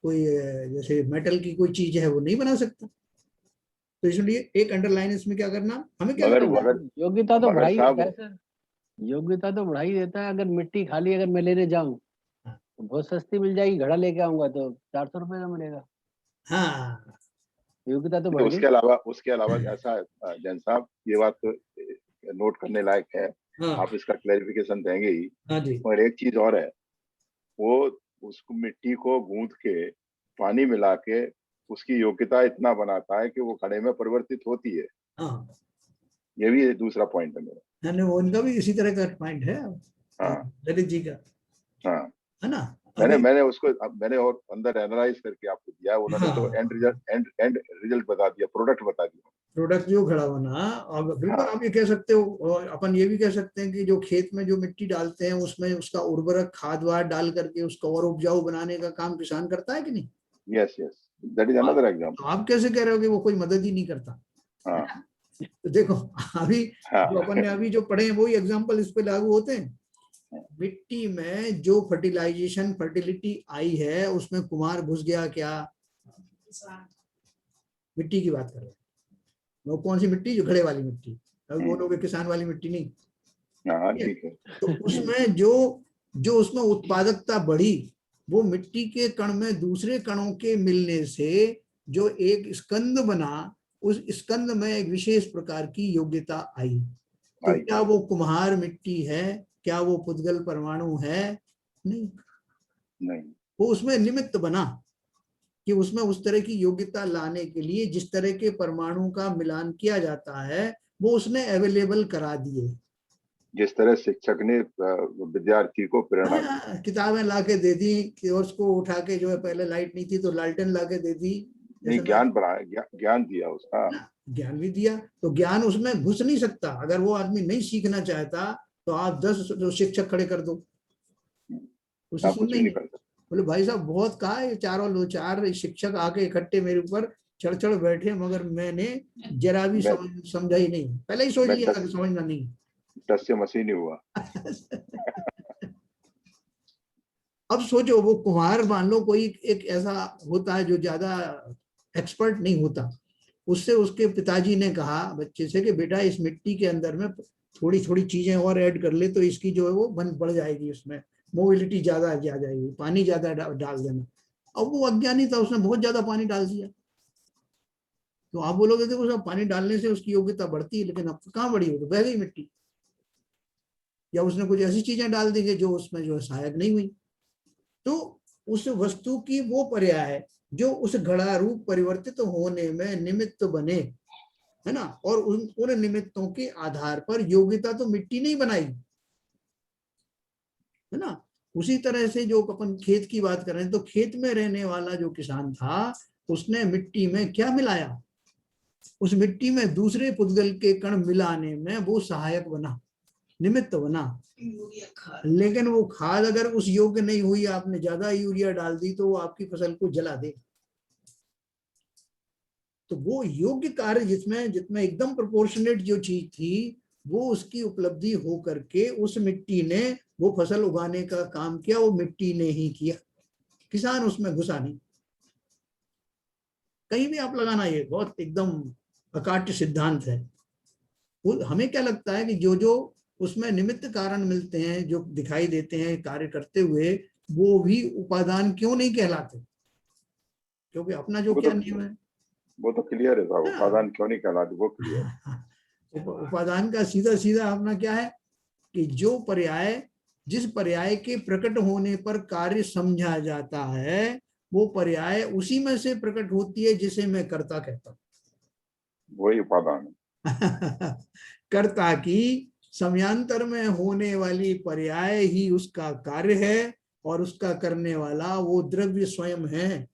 कोई जैसे मेटल की कोई चीज है वो नहीं बना सकता। तो इसलिए एक अंडरलाइन इसमें क्या करना, हमें क्या करना, योग्यता तो बढ़ाई साहब, देता है सर, योग्यता तो बढ़ाई देता है। अगर मिट्टी खाली अगर मैं लेने जाऊं तो बहुत सस्ती मिल जाएगी, घड़ा लेके आऊंगा तो 400 रुपए का मिलेगा। हाँ योग्यता तो बढ़ गई। उसके अलावा ऐसा जैन साहब, ये बात तो नोट करने लायक है, हाँ आप इसका क्लैरिफिकेशन देंगे ही, हाँ जी, और एक चीज और है, वो उसको मिट्टी को गूंथ के पानी मिला के उसकी योग्यता इतना बनाता है कि वो घड़े में परिवर्तित होती है। हाँ, ये भी दूसरा पॉइंट है मेरा। यानी वो उनका भी इसी तरह का पॉइंट है हाँ ललित जी का, हाँ, है ना। मैंने उसको मैंने और अंदर एनालाइज करके आपको दिया, उन्होंने तो हाँ, एंड रिजल्ट बता दिया, प्रोडक्ट बता दिया। प्रोडक्ट जो खड़ा बना, और बिल्कुल हाँ आप ये कह सकते हो, और अपन ये भी कह सकते हैं कि जो खेत में जो मिट्टी डालते हैं उसमें उसका उर्वरक खाद वाद डाल करके उसका और उपजाऊ बनाने का काम किसान करता है कि नहीं। Yes yes, that is another तो एग्जांपल। आप कैसे कह रहे हो कि वो कोई मदद ही नहीं करता। हाँ तो देखो, अभी जो अपन ने हाँ अभी जो पढ़े हैं वही एग्जाम्पल इस पे लागू होते हैं। मिट्टी में जो फर्टिलाइजेशन फर्टिलिटी आई है उसमें कुमार घुस गया क्या। मिट्टी की बात कर रहे हैं, वो कौन सी मिट्टी, जो घड़े वाली मिट्टी, अब बोलोगे किसान वाली मिट्टी नहीं। हाँ ठीक है। तो उसमें जो जो उसमें उत्पादकता बढ़ी, वो मिट्टी के कण में दूसरे कणों के मिलने से जो एक स्कंद बना, उस स्कंद में एक विशेष प्रकार की योग्यता आई। तो आई क्या वो कुम्हार मिट्टी है, क्या वो पुद्गल परमाणु है, नहीं। नहीं, वो उसमें निमित्त बना कि उसमें उस तरह की योग्यता लाने के लिए जिस तरह के परमाणु का मिलान किया जाता है वो उसने अवेलेबल करा दिए। जिस तरह शिक्षक ने विद्यार्थी को प्रेरणा दी। हाँ, किताबें ला के दे दी कि और उसको उठा के, जो है पहले लाइट नहीं थी तो लालटेन ला के दे दी, नहीं, जैसे मैं, ज्ञान बढ़ाया, ज्ञान दिया उसका। ना, ज्ञान भी दिया। तो ज्ञान उसमें घुस नहीं सकता, अगर वो आदमी नहीं सीखना चाहता तो आप 10 जो शिक्षक खड़े कर दो, उसे आप कुछ सुनना भी ही नहीं नहीं। कर सकते। बोले भाई साहब बहुत कहा है, चारों दो चार शिक्षक आके इकट्ठे मेरे ऊपर चढ़ चढ़ बैठे, मगर मैंने जरा भी मैं समझा ही नहीं, पहले ही सोच मैं लिया था कि टस समझना नहीं। टस से मसीह नहीं हुआ। अब सोचो, वो कुम्हार मान लो कोई एक ऐसा होता है जो ज्यादा एक्सपर्ट नहीं होता, उससे उसके पिताजी ने कहा बच्चे से कि बेटा इस मिट्टी के अंदर में थोड़ी थोड़ी चीजें और ऐड कर ले तो इसकी जो है वो बन बढ़ जाएगी, उसमें मोबिलिटी ज्यादा आ जाएगी, पानी ज्यादा डाल देना। अब वो अज्ञानी था, उसने बहुत ज्यादा पानी डाल दिया। तो आप बोलोगे देखो सब पानी डालने से उसकी योग्यता बढ़ती है, लेकिन अब तो कहाँ बढ़ी, हो तो बह गई मिट्टी। या उसने कुछ ऐसी चीजें डाल दी जो उसमें जो है सहायक नहीं हुई। तो उस वस्तु की वो पर्याय जो उस घड़ा रूप परिवर्तित तो होने में निमित्त बने, है ना, और उन निमित्तों के आधार पर योग्यता तो मिट्टी नहीं बनाई, है ना। उसी तरह से जो अपन खेत की बात कर रहे हैं, तो खेत में रहने वाला जो किसान था उसने मिट्टी में क्या मिलाया, उस मिट्टी में दूसरे पुद्गल के कण मिलाने में वो सहायक बना, निमित्त बना। लेकिन वो खाद अगर उस योग्य नहीं हुई, आपने ज्यादा यूरिया डाल दी तो वो आपकी फसल को जला दे। तो वो योग्य कार्य जिसमें जिसमें एकदम प्रोपोर्शनेट जो चीज थी, वो उसकी उपलब्धि हो करके उस मिट्टी ने वो फसल उगाने का काम किया, वो मिट्टी ने ही किया, किसान उसमें घुसा नहीं। कहीं भी आप लगाना, ये बहुत एकदम अकाट्य सिद्धांत है। वो हमें क्या लगता है कि जो जो उसमें निमित्त कारण मिलते हैं, जो दिखाई देते हैं कार्य करते हुए, वो भी उपादान क्यों नहीं कहलाते, क्योंकि अपना जो क्या नियम है। वो तो क्लियर है साहब, हाँ। उपादान क्यों नहीं कहलाते, वो क्लियर। उपादान का सीधा सीधा अपना क्या है कि जो पर्याय, जिस पर्याय के प्रकट होने पर कार्य समझा जाता है, वो पर्याय उसी में से प्रकट होती है जिसे मैं कर्ता कहता हूं। वही उपादान है। कर्ता की समयांतर में होने वाली पर्याय ही उसका कार्य है, और उसका करने वाला वो द्रव्य स्वयं है।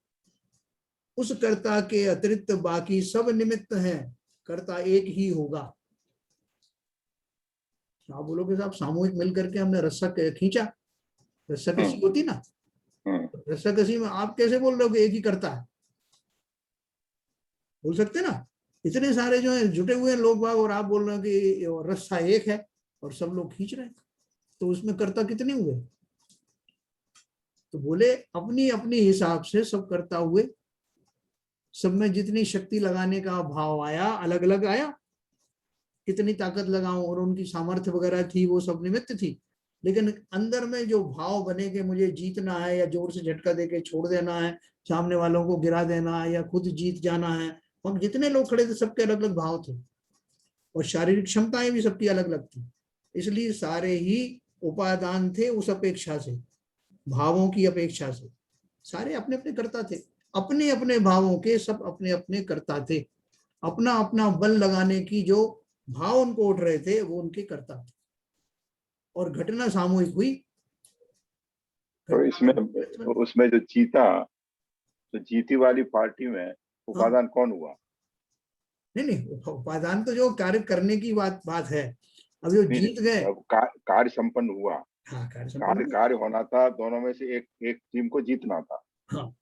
उस कर्ता के अतिरिक्त बाकी सब निमित्त हैं, कर्ता एक ही होगा। आप बोलोगे साहब सामूहिक मिलकर के हमने रस्सा खींचा, रस्सा कसी होती ना, रस्सा कसी में आप कैसे बोल रहे हो कि एक ही करता है, बोल सकते ना। इतने सारे जो है जुटे हुए हैं लोग बाग, और आप बोल रहे हो कि रस्सा एक है और सब लोग खींच रहे हैं, तो उसमें कर्ता कितने हुए। तो बोले अपनी अपनी हिसाब से सब करता हुए, सब में जितनी शक्ति लगाने का भाव आया अलग अलग आया, कितनी ताकत लगाऊं, और उनकी सामर्थ्य वगैरह थी वो सब निमित्त थी। लेकिन अंदर में जो भाव बने कि मुझे जीतना है, या जोर से झटका देके छोड़ देना है, सामने वालों को गिरा देना है, या खुद जीत जाना है, और जितने लोग खड़े थे सबके अलग अलग भाव थे, और शारीरिक क्षमताएं भी सबकी अलग अलग थी। इसलिए सारे ही उपादान थे उस अपेक्षा से, भावों की अपेक्षा से, सारे अपने अपने कर्ता थे। अपने अपने भावों के सब अपने अपने कर्ता थे, अपना अपना बल लगाने की जो भाव उनको उठ रहे थे वो उनके कर्ता थे, और घटना सामूहिक हुई। तो इसमें उसमें जो जीता, तो जीती वाली पार्टी में हाँ, उपादान कौन हुआ? नहीं नहीं, उपादान तो जो कार्य करने की बात बात है। अब जो नहीं जीत गए, नहीं, अब कार्य संपन्न हुआ। हाँ कार्य संपन्न कार्य हुआ। कार्य होना था, दोनों में से एक एक टीम को जीतना था। हाँ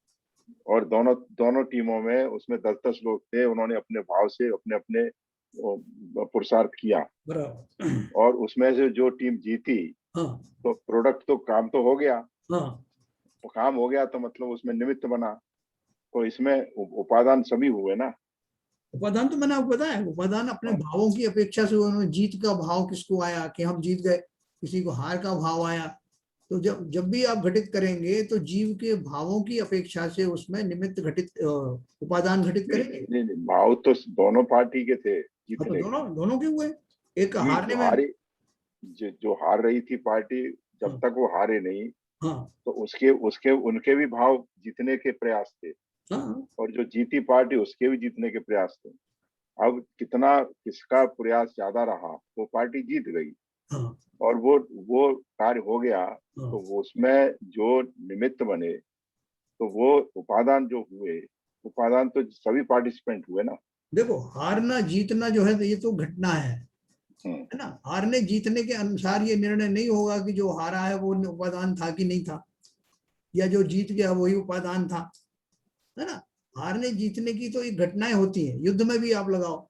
और दोनों दोनों टीमों में उसमें 10-10 लोग थे, उन्होंने अपने भाव से अपने अपने पुरुषार्थ किया। बराबर। और उसमें से जो टीम जीती, हाँ तो प्रोडक्ट तो काम तो हो गया। हाँ, तो काम हो गया तो मतलब उसमें निमित्त बना। तो इसमें उपादान सभी हुए ना। उपादान तो मैंने आपको बताया, उपादान अपने हाँ, भावों की अपेक्षा से उन्होंने, जीत का भाव किसको आया कि हम जीत गए, किसी को हार का भाव आया। तो जब जब भी आप घटित करेंगे तो जीव के भावों की अपेक्षा से उसमें निमित्त घटित उपादान घटित नहीं करेंगे। नहीं नहीं, भाव तो दोनों पार्टी के थे हाँ तो जीतने के। दोनों दोनों के हुए, एक नहीं, हारने जो में। हारी, जो हार रही थी पार्टी, जब हाँ तक वो हारे नहीं, हाँ तो उसके उसके उनके भी भाव जीतने के प्रयास थे। हाँ और जो जीती पार्टी, उसके भी जीतने के प्रयास थे। अब कितना किसका प्रयास ज्यादा रहा, वो पार्टी जीत गई। हाँ और वो कार्य हो गया। तो हाँ। वो उसमें जो निमित्त बने, तो वो उपादान जो हुए, उपादान तो सभी पार्टिसिपेंट हुए ना। देखो, हारना जीतना जो है ये तो घटना हम्म। है ना। हारने जीतने के अनुसार ये निर्णय नहीं होगा कि जो हारा है वो उपादान था कि नहीं था, या जो जीत गया वही उपादान था, है ना। हारने जीतने की तो ये घटनाएं होती हैं। युद्ध में भी आप लगाओ,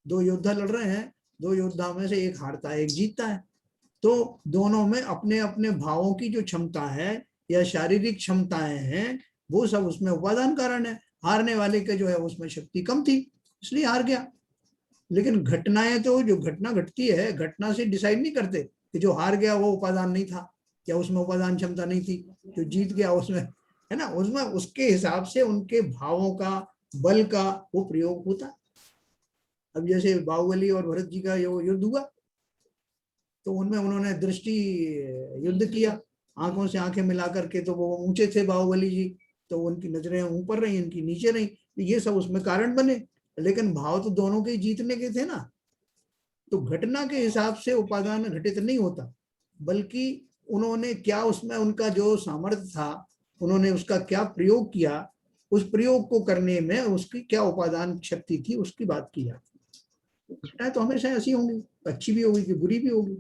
दो योद्धा लड़ रहे हैं, दो योद्धा में से एक हारता है एक जीतता है। तो दोनों में अपने अपने भावों की जो क्षमता है या शारीरिक क्षमताएं हैं, वो सब उसमें उपादान कारण है। हारने वाले के जो है उसमें शक्ति कम थी, इसलिए हार गया। लेकिन घटनाएं तो, जो घटना घटती है, घटना से डिसाइड नहीं करते कि जो हार गया वो उपादान नहीं था या उसमें उपादान क्षमता नहीं थी, जो जीत गया उसमें, है ना, उसमें उसके हिसाब से उनके भावों का, बल का वो प्रयोग होता। अब जैसे बाहुबली और भरत जी का युद्ध हुआ, तो उनमें उन्होंने दृष्टि युद्ध किया, आंखों से आंखें मिला करके। तो वो ऊंचे थे बाहुबली जी, तो उनकी नजरें ऊपर रही, इनकी नीचे रही, तो ये सब उसमें कारण बने। लेकिन भाव तो दोनों के जीतने के थे ना। तो घटना के हिसाब से उपादान घटित नहीं होता, बल्कि उन्होंने क्या, उसमें उनका जो सामर्थ्य था, उन्होंने उसका क्या प्रयोग किया, उस प्रयोग को करने में उसकी क्या उपादान शक्ति थी, उसकी बात की जाती है। घटनाएं तो हमेशा ऐसी होंगी, अच्छी भी होगी कि बुरी भी होगी,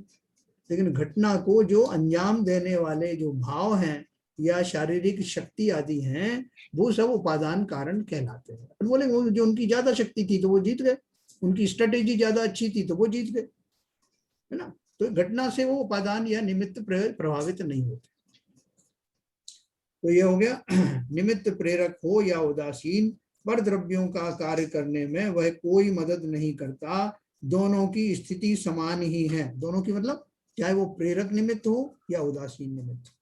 लेकिन घटना को जो अंजाम देने वाले जो भाव हैं या शारीरिक शक्ति आदि हैं, वो सब उपादान कारण कहलाते हैं। अपन बोले वो जो उनकी ज्यादा शक्ति थी तो वो जीत गए, उनकी स्ट्रेटेजी ज्यादा अच्छी थी तो वो जीत गए, है ना। तो घटना से वो उपादान या निमित्त प्रभावित नहीं होते। तो ये हो गया निमित्त प्रेरक हो या उदासीन, पर द्रव्यों का कार्य करने में वह कोई मदद नहीं करता। दोनों की स्थिति समान ही है। दोनों की मतलब चाहे वो प्रेरक निमित्त हो या उदासीन निमित्त।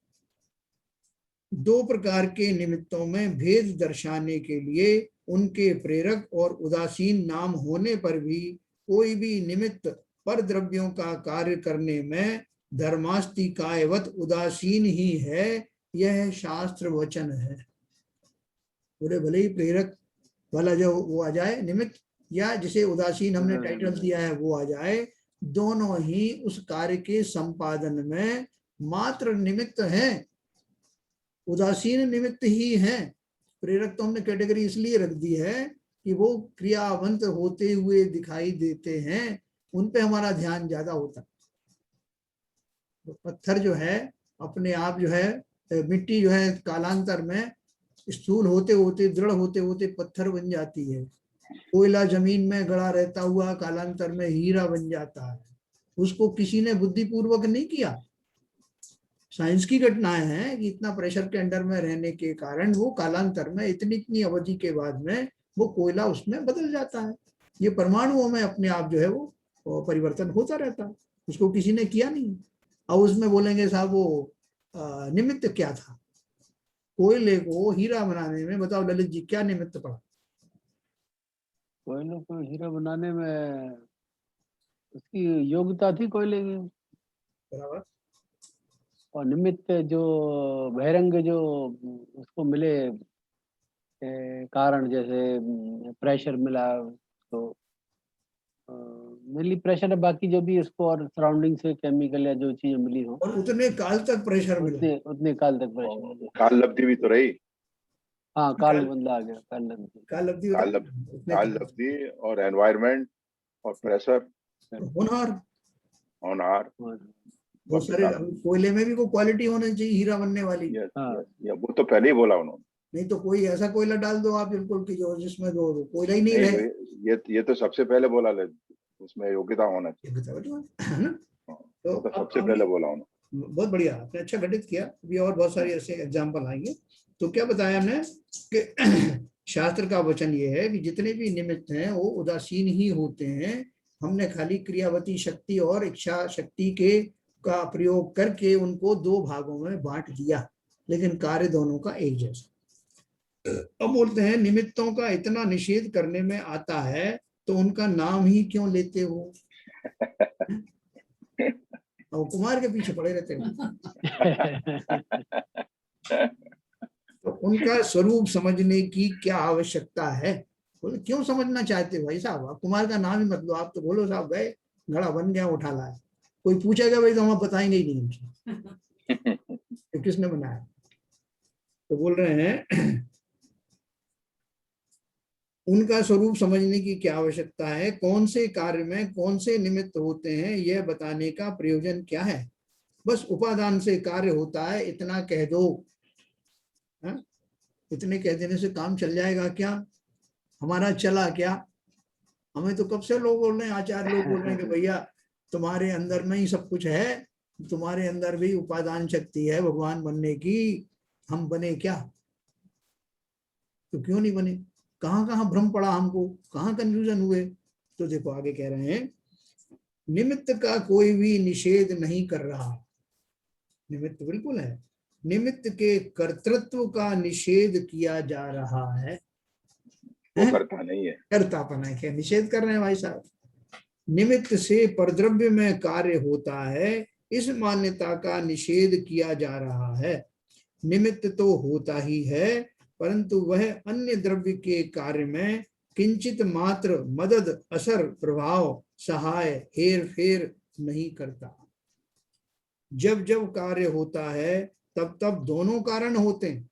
दो प्रकार के निमित्तों में भेद दर्शाने के लिए उनके प्रेरक और उदासीन नाम होने पर भी कोई भी निमित्त पर द्रव्यों का कार्य करने में धर्मास्तिकायवत उदासीन ही है, यह शास्त्र वचन है। बोले भले ही प्रेरक वाला जो वो आ जाए निमित्त, या जिसे उदासीन हमने टाइटल दिया है वो आ जाए, दोनों ही उस कार्य के संपादन में मात्र निमित्त हैं, उदासीन निमित्त ही है। प्रेरक तो हमने कैटेगरी इसलिए रख दी है कि वो क्रियावंत होते हुए दिखाई देते हैं, उन पे हमारा ध्यान ज्यादा होता है। तो पत्थर जो है अपने आप जो है, मिट्टी जो है कालांतर में स्थूल होते होते, दृढ़ होते होते पत्थर बन जाती है। कोयला जमीन में गड़ा रहता हुआ कालांतर में हीरा बन जाता है। उसको किसी ने बुद्धिपूर्वक नहीं किया, साइंस की घटनाएं हैं कि इतना प्रेशर के अंडर में रहने के कारण वो कालांतर में इतनी इतनी अवधि के बाद में वो कोयला उसमें बदल जाता है। ये परमाणुओं में अपने आप जो है वो परिवर्तन होता रहता है, उसको किसी ने किया नहीं। और उसमें बोलेंगे साहब वो निमित्त क्या था, कोयले को हीरा बनाने में बताओ ललित जी क्या निमित्त पड़ा। कोयले को हीरा बनाने में उसकी योग्यता थी कोयले की, बराबर। और निमित्त जो बहिरंग जो उसको मिले कारण, जैसे प्रेशर मिला तो मेनली प्रेशर है, बाकी जो भी उसको और सराउंडिंग से केमिकल या जो चीजें मिली हो और उतने काल तक प्रेशर मिला। उतने उतने काल तक प्रेशर मिला। काल लब्धि भी तो रही। हाँ, काल बदला आ गया, काल लब्धि। काल लब्धि होता काल है, लब्धि, उतने काल काल। लब्धि और एनवायरनमेंट और प्रेशर होनहार, ऑन आर बहुत सारे कोयले में भी वो क्वालिटी होनी चाहिए हीरा बनने वाली। वो तो पहले ही बोला उन्होंने। नहीं तो कोई ऐसा कोयला डाल दो आप बिल्कुल कि जो जिसमें दो कोयला ही नहीं रहे। ये तो सबसे पहले बोला, उसमें योग्यता होना चाहिए, है ना? तो सबसे पहले बोला उन्होंने। बहुत बढ़िया, आपने अच्छा घटित किया। अभी और बहुत सारे ऐसे एग्जाम्पल आएंगे। तो क्या बताया हमने कि शास्त्र का वचन ये है कि जितने भी निमित्त हैं वो उदासीन ही होते हैं। हमने खाली क्रियावती शक्ति और इच्छा शक्ति के का प्रयोग करके उनको दो भागों में बांट दिया, लेकिन कार्य दोनों का एक जैसा। अब बोलते हैं निमित्तों का इतना निषेध करने में आता है तो उनका नाम ही क्यों लेते हो? और कुमार के पीछे पड़े रहते हो। तो उनका स्वरूप समझने की क्या आवश्यकता है? बोले क्यों समझना चाहते हो भाई साहब? आप कुमार का नाम ही मत लो, आप तो बोलो साहब गए घड़ा बन गया उठा लाया। कोई पूछेगा भाई तो हम बताएंगे ही नहीं तो किसने बनाया। तो बोल रहे हैं उनका स्वरूप समझने की क्या आवश्यकता है? कौन से कार्य में कौन से निमित्त होते हैं यह बताने का प्रयोजन क्या है? बस उपादान से कार्य होता है इतना कह दो। हा? इतने कह देने से काम चल जाएगा क्या? हमारा चला क्या? हमें तो कब से लोग बोल रहे हैं, आचार्य लोग बोल रहे हैं कि भैया तुम्हारे अंदर में ही सब कुछ है, तुम्हारे अंदर भी उपादान शक्ति है भगवान बनने की। हम बने क्या? तो क्यों नहीं बने? कहाँ कहाँ भ्रम पड़ा हमको, कहाँ कंफ्यूजन हुए? तो देखो आगे कह रहे हैं निमित्त का कोई भी निषेध नहीं कर रहा। निमित्त बिल्कुल है, निमित्त के कर्तृत्व का निषेध किया जा रहा है। वो करता नहीं है, कर्तापना है, क्या निषेध कर रहे हैं भाई साहब? निमित्त से परद्रव्य में कार्य होता है, इस मान्यता का निषेध किया जा रहा है। निमित्त तो होता ही है, परंतु वह अन्य द्रव्य के कार्य में किंचित मात्र मदद, असर, प्रभाव, सहाय, हेर फेर नहीं करता। जब जब कार्य होता है तब तब दोनों कारण होते हैं,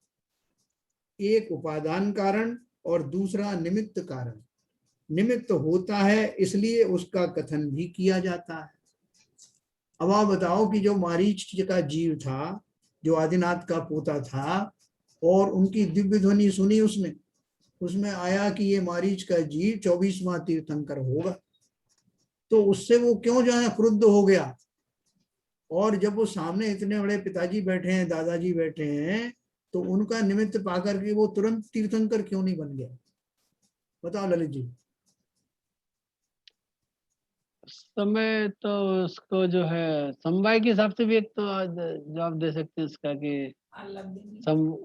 एक उपादान कारण और दूसरा निमित्त कारण। निमित्त होता है इसलिए उसका कथन भी किया जाता है। अब आप बताओ कि जो मारीच का जीव था, जो आदिनाथ का पोता था, और उनकी दिव्य ध्वनि सुनी उसने, उसमें आया कि ये मारीच का जीव 24वां तीर्थंकर होगा, तो उससे वो क्यों जो है क्रुद्ध हो गया? और जब वो सामने इतने बड़े पिताजी बैठे हैं, दादाजी बैठे हैं, तो उनका निमित्त पाकर के वो तुरंत तीर्थंकर क्यों नहीं बन गया? बताओ ललित जी। समय तो उसको जो है समवाय के हिसाब से भी एक तो जवाब दे सकते हैं इसका कि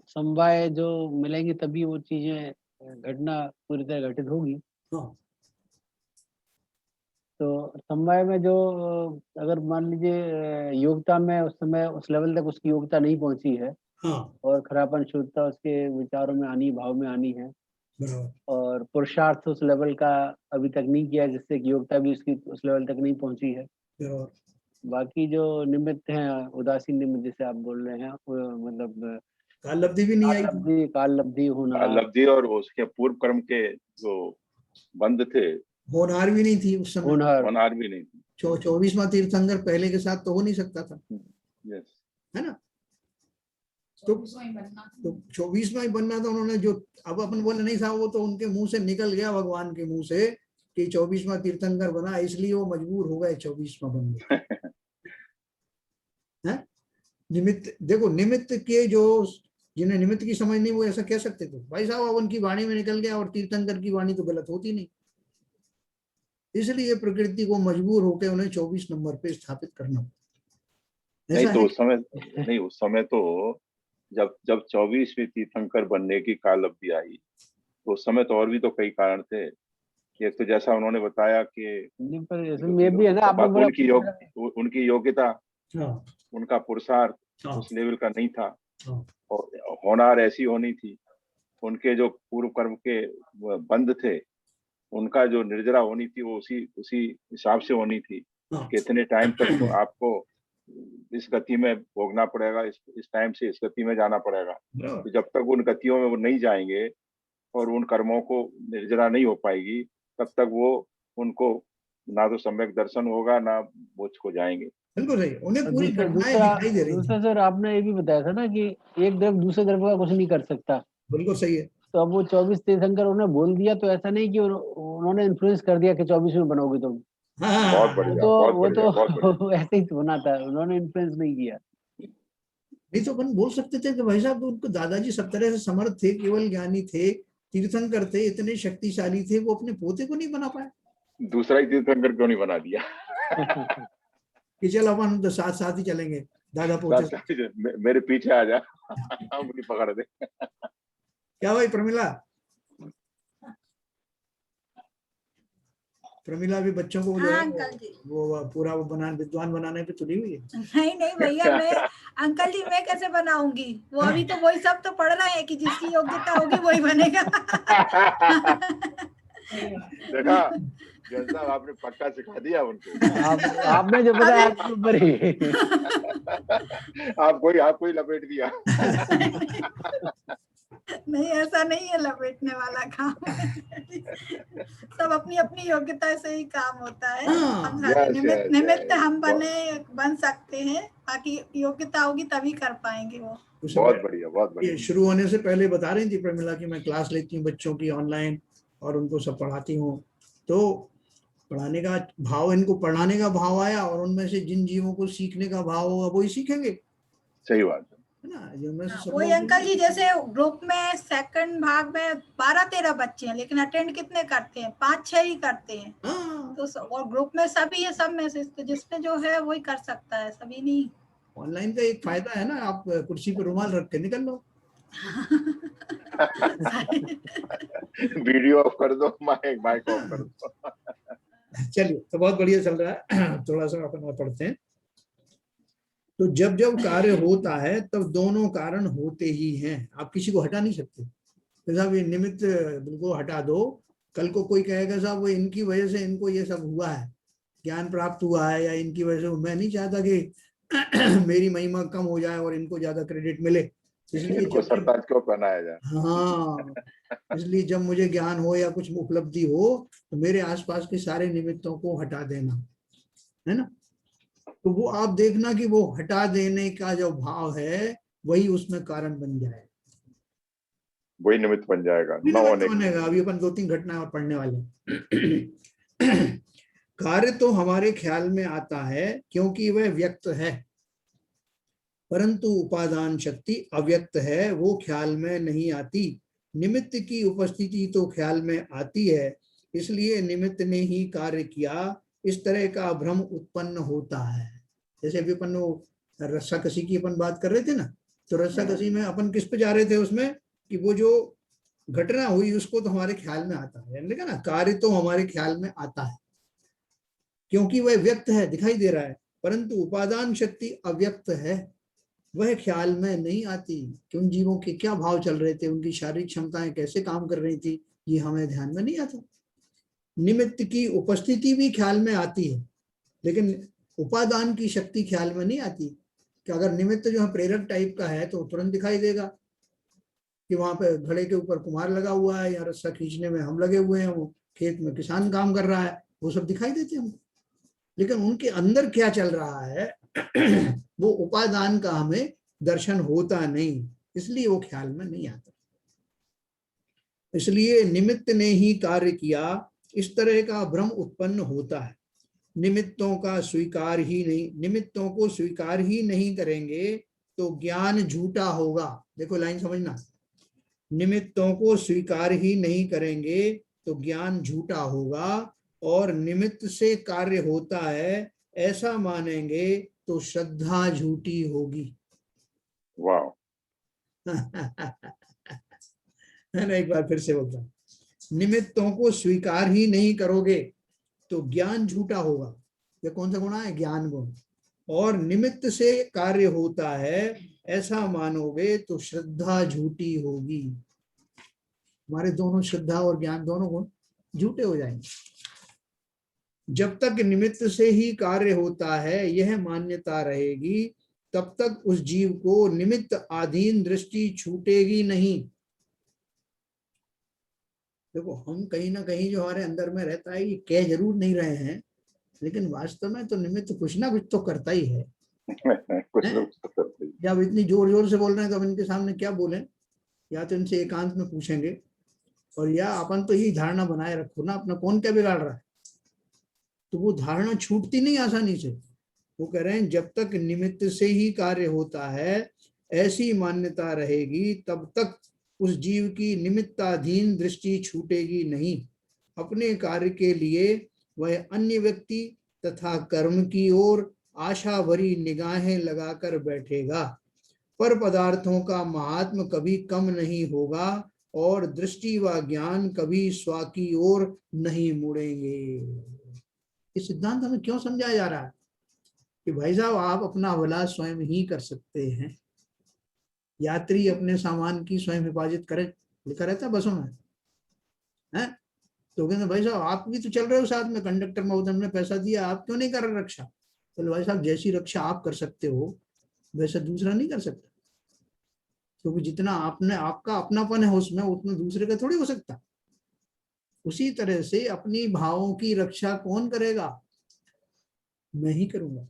समवाय जो मिलेंगे तभी वो चीजें घटना पूरी तरह घटित होगी। हाँ। तो समवाय में जो अगर मान लीजिए योग्यता में उस समय उस लेवल तक उसकी योग्यता नहीं पहुंची है, हाँ। और खरापन शुद्धता उसके विचारों में आनी, भाव में आनी है, बराबर। और पुरुषार्थ उस लेवल का अभी तक नहीं किया जिससे कि योग्यता भी उसकी उस लेवल तक नहीं पहुंची है। बराबर। बाकी जो निमित्त हैं, उदासीन निमित्त जैसे आप बोल रहे हैं, मतलब काल लब्धि भी नहीं आई। काल लब्धि होना, लब्धि और उसके पूर्व कर्म के जो बंध थे, होनहार भी नहीं थी उस समय। होनहार भी नहीं थी। 24वां तीर्थंकर पहले के साथ तो हो नहीं सकता था। यस, है ना? तो 24वां ही बनना था उन्होंने। जो अब अपन बोले नहीं साहब, वो तो उनके मुंह से निकल गया, भगवान के मुंह से, कि 24वां तीर्थंकर बना, इसलिए वो मजबूर हो गए 24वां बनने। है निमित्त, देखो निमित्त के जो जिन्हें निमित्त की समझ नहीं वो ऐसा कह सकते थे भाई साहब, अब उनकी वाणी में निकल गया, और तीर्थंकर की वाणी तो गलत होती नहीं। इसलिए प्रकृति को मजबूर होकर उन्हें 24 नंबर पे स्थापित करना नहीं तो उस समय नहीं, उस समय तो जब 24वें तीर्थंकर बनने की काल अवधि आई तो उस समय तो और भी तो कई कारण थे। एक तो जैसा उन्होंने बताया कि ये भी है ना, उनकी योग्यता, उनका पुरुषार्थ उस लेवल का नहीं था, और होनहार ऐसी होनी थी, उनके जो पूर्व कर्म के बंध थे, उनका जो निर्जरा होनी थी वो उसी उसी हिसाब से होनी थी। हाँ। कितने टाइम तक तो आपको इस गति में भोगना पड़ेगा, इस टाइम से इस गति में जाना पड़ेगा। तो जब तक उन गतियों में वो नहीं जाएंगे और उन कर्मों को निर्जरा नहीं हो पाएगी, तब तक वो उनको ना तो सम्यक दर्शन होगा, ना मोक्ष को जाएंगे। बिल्कुल सही, उन्हें पूरी दूसरा घटनाएं दूसरा दिखाई दे रही थी। दूसरा सर आपने ये भी बताया था ना कि एक द्रव्य दूसरे द्रव्य का कुछ नहीं कर सकता। बिल्कुल सही है। तो अब वो 24 तीर्थंकर उन्होंने बोल दिया, तो ऐसा नहीं कि उन्होंने इन्फ्लुएंस कर दिया कि 24 में बनोगे तुम। हाँ, बहुत बढ़िया, बहुत बढ़िया, बहुत बढ़िया। ऐसे ही तो बना था, उन्होंने इन्फ्लुएंस नहीं किया। नहीं तो अपन बोल सकते थे कि भाई साहब उनको दादाजी सब तरह से समर्थ थे, केवल ज्ञानी थे, तीर्थंकर थे, इतने शक्तिशाली थे, वो अपने पोते को नहीं बना पाए। दूसरा ही तीर्थंकर क्यों नहीं बना दिया? कि चल अपन तो साथ साथ ही चलेंगे, दादा पोते। मेरे पीछे आ जा, मुझे पकड़ दे। क्या भाई प्रमिला? प्रमिला भी बच्चों को हाँ, अंकल जी। वो पूरा वो विद्वान बनाने पे तुली हुई है। नहीं भैया, मैं अंकल जी मैं कैसे बनाऊंगी? वो अभी तो वही सब तो पढ़ रहे हैं कि जिसकी योग्यता होगी वही बनेगा। देखा साहब, आपने पक्का सिखा दिया उनको। आपने जो बताया आपके ऊपर ही। आपको ही लपेट दिया। नहीं, ऐसा नहीं है लपेटने वाला काम। सब अपनी अपनी योग्यता से ही काम होता है। हम सारे निमित्त हम बन सकते हैं, बाकी योग्यता होगी तभी कर पाएंगे वो। बहुत बढ़िया, बहुत बढ़िया। शुरू होने से पहले बता रही थी प्रमिला कि मैं क्लास लेती हूँ बच्चों की ऑनलाइन और उनको सब पढ़ाती हूँ। तो पढ़ाने का भाव, इनको पढ़ाने का भाव आया और उनमें से जिन जीवों को सीखने का भाव होगा वही सीखेंगे। सही बात है ना? वही अंकल जी, जैसे ग्रुप में सेकंड भाग में 12-13 बच्चे हैं, लेकिन अटेंड कितने करते हैं? 5-6 ही करते हैं। तो और ग्रुप में सभी है, सब में से जिसमें जो है वही कर सकता है, सभी नहीं। ऑनलाइन का एक फायदा है ना, आप कुर्सी पर रुमाल रख के निकल लो। वीडियो ऑफ कर दो, माइक ऑफ कर दो। चलिए, तो बहुत बढ़िया चल रहा है। थोड़ा सा अपन पढ़ते हैं। तो जब जब कार्य होता है तब दोनों कारण होते ही हैं, आप किसी को हटा नहीं सकते। तो साहब ये निमित्त बिल्कुल हटा दो, कल को कोई कहेगा साहब वो इनकी वजह से इनको ये सब हुआ है, ज्ञान प्राप्त हुआ है, या इनकी वजह से, मैं नहीं चाहता कि मेरी महिमा कम हो जाए और इनको ज्यादा क्रेडिट मिले, इसलिए सरताज क्यों पहनाया जाए। हाँ, इसलिए जब मुझे ज्ञान हो या कुछ उपलब्धि हो तो मेरे आसपास के सारे निमित्तों को हटा देना, है ना? तो वो आप देखना कि वो हटा देने का जो भाव है वही उसमें कारण बन जाए, वही निमित्त बन जाएगा। बनेगा। अभी अपन 2-3 घटनाएं और पढ़ने वाले। कार्य तो हमारे ख्याल में आता है क्योंकि वह व्यक्त है, परंतु उपादान शक्ति अव्यक्त है, वो ख्याल में नहीं आती। निमित्त की उपस्थिति तो ख्याल में आती है, इसलिए निमित्त ने ही कार्य किया, इस तरह का भ्रम उत्पन्न होता है। जैसे अभी अपन रस्साकसी की अपन बात कर रहे थे ना, तो रस्साकसी में अपन किस पे जा रहे थे उसमें, कि वो जो घटना हुई उसको तो हमारे ख्याल में आता है, लेकिन ना कार्य तो हमारे ख्याल में आता है क्योंकि वह व्यक्त है, दिखाई दे रहा है, परंतु उपादान शक्ति अव्यक्त है, वह ख्याल में नहीं आती कि उन जीवों के क्या भाव चल रहे थे, उनकी शारीरिक क्षमताएं कैसे काम कर रही थी, ये हमें ध्यान में नहीं आता। निमित्त की उपस्थिति भी ख्याल में आती है, लेकिन उपादान की शक्ति ख्याल में नहीं आती। कि अगर निमित्त जो है प्रेरक टाइप का है तो तुरंत दिखाई देगा कि वहां पे घड़े के ऊपर कुम्हार लगा हुआ है या रस्सा खींचने में हम लगे हुए हैं, वो खेत में किसान काम कर रहा है, वो सब दिखाई देते हैं हमको। लेकिन उनके अंदर क्या चल रहा है वो उपादान का हमें दर्शन होता नहीं, इसलिए वो ख्याल में नहीं आता। इसलिए निमित्त ने ही कार्य किया, इस तरह का भ्रम उत्पन्न होता है। निमित्तों को स्वीकार ही नहीं करेंगे तो ज्ञान झूठा होगा। देखो लाइन समझना, निमित्तों को स्वीकार ही नहीं करेंगे तो ज्ञान झूठा होगा, और निमित्त से कार्य होता है ऐसा मानेंगे तो श्रद्धा झूठी होगी। वाह। एक बार फिर से बोलता हूं, निमित्तों को स्वीकार ही नहीं करोगे तो ज्ञान झूठा होगा। ये कौन सा गुण है? ज्ञान गुण। और निमित्त से कार्य होता है ऐसा मानोगे तो श्रद्धा झूठी होगी। हमारे दोनों श्रद्धा और ज्ञान दोनों गुण झूठे हो जाएंगे। जब तक निमित्त से ही कार्य होता है यह मान्यता रहेगी, तब तक उस जीव को निमित्त अधीन दृष्टि छूटेगी नहीं। देखो, हम कहीं ना कहीं जो हमारे अंदर में रहता है, ये कह जरूर नहीं रहे हैं, लेकिन वास्तव में तो निमित्त कुछ ना कुछ तो करता ही है। कुछ ना कुछ तो करता ही। जब इतनी जोर जोर से बोल रहे हैं तो अब इनके सामने क्या बोलें? या तो इनसे एकांत में पूछेंगे, और या अपन तो यही धारणा बनाए रखो ना, अपना कौन क्या बिगाड़ रहा है। तो वो धारणा छूटती नहीं आसानी से। वो कह रहे हैं जब तक निमित्त से ही कार्य होता है ऐसी मान्यता रहेगी, तब तक उस जीव की निमित्ताधीन दृष्टि छूटेगी नहीं। अपने कार्य के लिए वह अन्य व्यक्ति तथा कर्म की ओर आशा भरी निगाहें लगाकर बैठेगा, पर पदार्थों का महात्म कभी कम नहीं होगा और दृष्टि व ज्ञान कभी स्व की ओर नहीं मुड़ेंगे। इस सिद्धांत हमें क्यों समझाया जा रहा है कि भाई साहब, आप अपना भला स्वयं ही कर सकते हैं। यात्री अपने सामान की स्वयं हिफाजत करे, लिखा रहता है बसों में, है? तो कहते भाई साहब, आप भी तो चल रहे हो साथ में, कंडक्टर महोदय ने पैसा दिया, आप क्यों नहीं कर रहे रक्षा? तो भाई साहब, जैसी रक्षा आप कर सकते हो वैसा दूसरा नहीं कर सकता, क्योंकि जितना आपने आपका अपनापन है उसमें, उतना दूसरे का थोड़ी हो सकता। उसी तरह से अपनी भावों की रक्षा कौन करेगा? मैं ही करूंगा।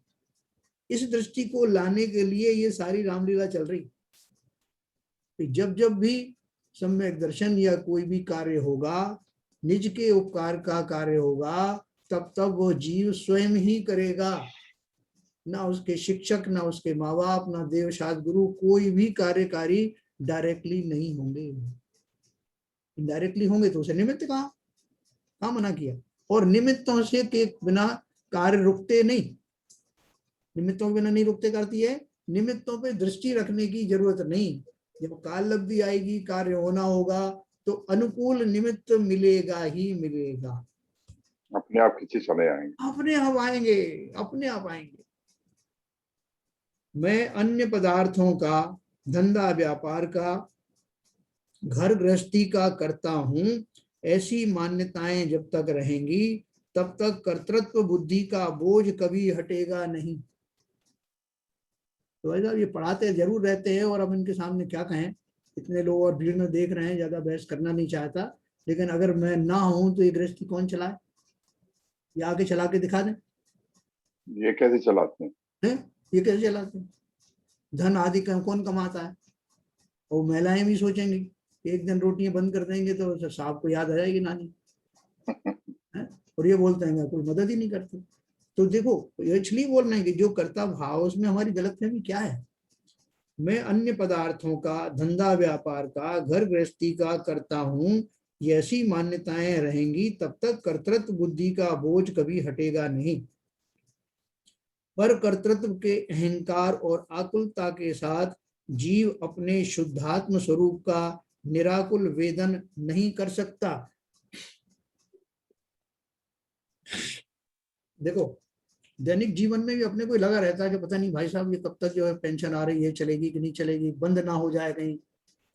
इस दृष्टि को लाने के लिए ये सारी रामलीला चल रही। जब जब भी सम्यक दर्शन या कोई भी कार्य होगा, निज के उपकार का कार्य होगा, तब तब वो जीव स्वयं ही करेगा। ना उसके शिक्षक, ना उसके माँ बाप, ना देव शास्त्र गुरु, कोई भी कार्यकारी डायरेक्टली नहीं होंगे। इनडायरेक्टली होंगे तो उसे निमित्त कहाँ मना किया। और निमित्तों से के बिना कार्य रुकते नहीं, निमित्तों के बिना नहीं रुकते करती है। निमित्तों पे दृष्टि रखने की जरूरत नहीं। जब काल लब्धि आएगी, कार्य होना होगा, तो अनुकूल निमित्त मिलेगा ही मिलेगा। अपने आप खींचे चले आएंगे, अपने आप आएंगे, अपने आप आएंगे। मैं अन्य पदार्थों का, धंधा व्यापार का, घर गृहस्थी का करता हूं, ऐसी मान्यताएं जब तक रहेंगी तब तक कर्तृत्व बुद्धि का बोझ कभी हटेगा नहीं। तो भाई ये पढ़ाते जरूर रहते हैं, और अब इनके सामने क्या कहें, इतने लोग और भीड़ में देख रहे हैं, ज्यादा बहस करना नहीं चाहता, लेकिन अगर मैं ना हूं तो ये गृहस्थी कौन चलाए? ये आगे चला के दिखा दें। ये कैसे चलाते हैं? ये कैसे चलाते हैं? धन आदि कौन कमाता है? और महिलाएं भी सोचेंगी एक दिन रोटियां बंद कर देंगे तो साहब को याद आ जाएगी नानी, है? और ये बोलते हैं कोई मदद ही नहीं करते। तो देखो, एक्चुअली बोल रहे हैं कि जो कर्ता भाव, उसमें हमारी गलतफहमी क्या है। मैं अन्य पदार्थों का, धंधा व्यापार का, घर गृहस्थी का करता हूं, ये ऐसी मान्यताएं रहेंगी तब तक कर्तृत्व बुद्धि का बोझ कभी हटेगा नहीं। पर कर्तृत्व के अहंकार और आकुलता के साथ जीव अपने शुद्धात्म स्वरूप का निराकुल वेदन नहीं कर सकता। देखो, दैनिक जीवन में भी अपने को लगा रहता है कि पता नहीं भाई साहब ये कब तक जो है पेंशन आ रही है, चलेगी कि नहीं चलेगी, बंद ना हो जाए कहीं,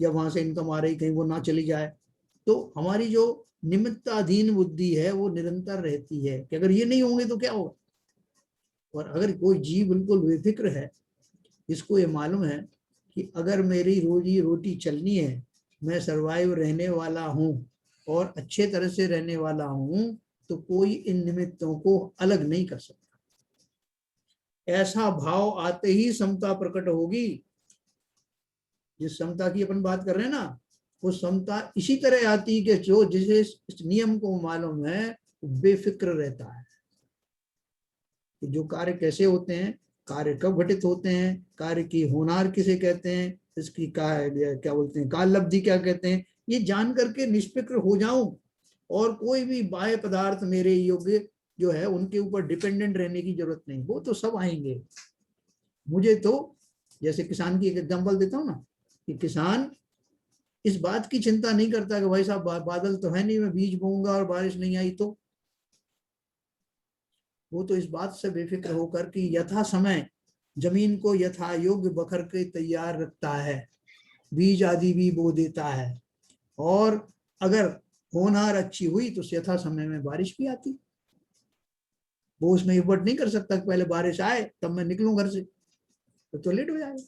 या वहां से इनकम आ रही कहीं वो ना चली जाए। तो हमारी जो निमित्ताधीन बुद्धि है वो निरंतर रहती है कि अगर ये नहीं होंगे तो क्या होगा। और अगर कोई जीव बिल्कुल बेफिक्र है, इसको ये मालूम है कि अगर मेरी रोजी रोटी चलनी है, मैं सरवाइव रहने वाला हूँ और अच्छे तरह से रहने वाला हूँ, तो कोई इन निमित्तों को अलग नहीं कर सकता। ऐसा भाव आते ही समता प्रकट होगी। जिस समता की अपन बात कर रहे हैं ना, वो समता इसी तरह आती है कि जो जिसे इस नियम को मालूम है बेफिक्र रहता है कि जो कार्य कैसे होते हैं, कार्य कब घटित होते हैं, कार्य की होनार किसे कहते हैं, इसकी क्या बोलते हैं, काल लब्धि क्या कहते हैं, ये जान करके निष्फिक्र हो जाऊं और कोई भी बाह्य पदार्थ मेरे योग्य जो है उनके ऊपर डिपेंडेंट रहने की जरूरत नहीं। वो तो सब आएंगे। मुझे तो जैसे किसान की एक एग्जाम्पल देता हूँ ना, कि किसान इस बात की चिंता नहीं करता कि भाई साहब बादल तो है नहीं, मैं बीज बोऊंगा और बारिश नहीं आई तो। वो तो इस बात से बेफिक्र होकर कि यथा समय जमीन को यथा योग्य बखर के तैयार रखता है, बीज आदि भी बो देता है, और अगर होनहार अच्छी हुई तो यथा समय में बारिश भी आती। वो उसमें एफर्ट नहीं कर सकता कि पहले बारिश आए तब मैं निकलूं घर से, तो लेट हो जाएगा।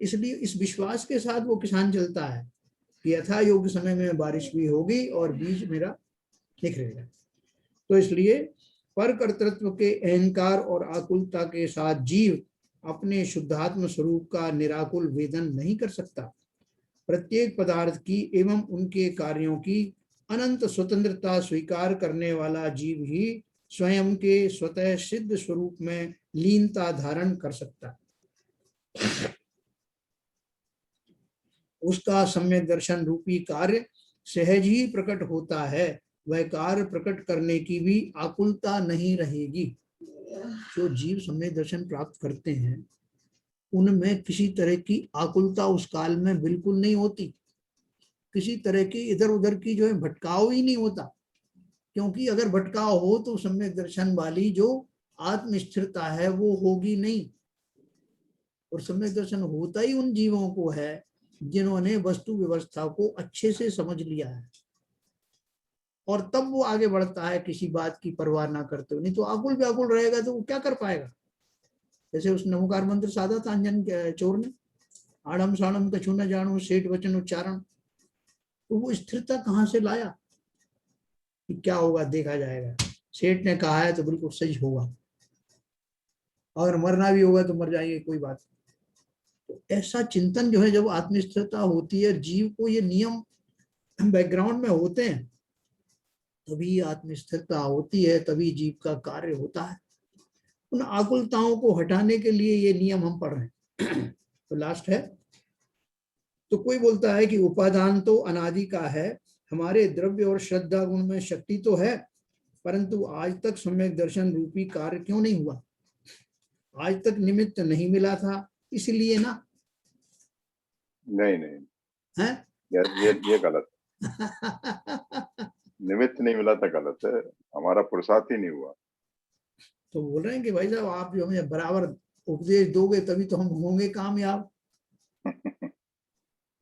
इसलिए इस विश्वास के साथ वो किसान चलता है कि यथा योग्य समय में बारिश भी होगी और बीज मेरा निखरेगा। तो इसलिए पर कर्तृत्व के अहंकार और आकुलता के साथ जीव अपने शुद्धात्म स्वरूप का निराकुल वेदन नहीं कर सकता। प्रत्येक पदार्थ की एवं उनके कार्यों की अनंत स्वतंत्रता स्वीकार करने वाला जीव ही स्वयं के स्वतः सिद्ध स्वरूप में लीनता धारण कर सकता। उसका सम्यक दर्शन रूपी कार्य सहज ही प्रकट होता है। वह कार्य प्रकट करने की भी आकुलता नहीं रहेगी। जो जीव सम्यक दर्शन प्राप्त करते हैं उनमें किसी तरह की आकुलता उस काल में बिल्कुल नहीं होती। किसी तरह की इधर उधर की जो है भटकाव ही नहीं होता, क्योंकि अगर भटकाव हो तो सम्यक दर्शन वाली जो आत्म स्थिरता है वो होगी नहीं। और सम्यक दर्शन होता ही उन जीवों को है जिन्होंने वस्तु व्यवस्था को अच्छे से समझ लिया है, और तब वो आगे बढ़ता है किसी बात की परवाह ना करते हुए। नहीं तो आकुल व्याकुल रहेगा तो वो क्या कर पाएगा। जैसे उस नमोकार मंत्र साधा था अंजन चोर ने, आड़म साड़म कछु न जानू सेठ वचन उच्चारण, तो वो स्थिरता कहाँ से लाया कि क्या होगा देखा जाएगा। सेठ ने कहा है तो बिल्कुल सही होगा, अगर मरना भी होगा तो मर जाएंगे, कोई बात। तो ऐसा चिंतन जो है, जब आत्मस्थिरता होती है, जीव को ये नियम बैकग्राउंड में होते हैं, तभी आत्मस्थिरता होती है, तभी जीव का कार्य होता है। उन आकुलताओं को हटाने के लिए ये नियम हम पढ़ रहे हैं। तो लास्ट है, तो कोई बोलता है कि उपादान तो अनादि का है, हमारे द्रव्य और श्रद्धा गुण में शक्ति तो है, परंतु आज तक सम्यक दर्शन रूपी कार्य क्यों नहीं हुआ। आज तक निमित्त नहीं मिला था, इसलिए ना। नहीं नहीं है ये गलत। निमित्त नहीं मिला था गलत है, हमारा पुरुषार्थ ही नहीं हुआ। तो बोल रहे हैं कि भाई साहब आप जो हमें बराबर उपदेश दोगे तभी तो हम होंगे कामयाब।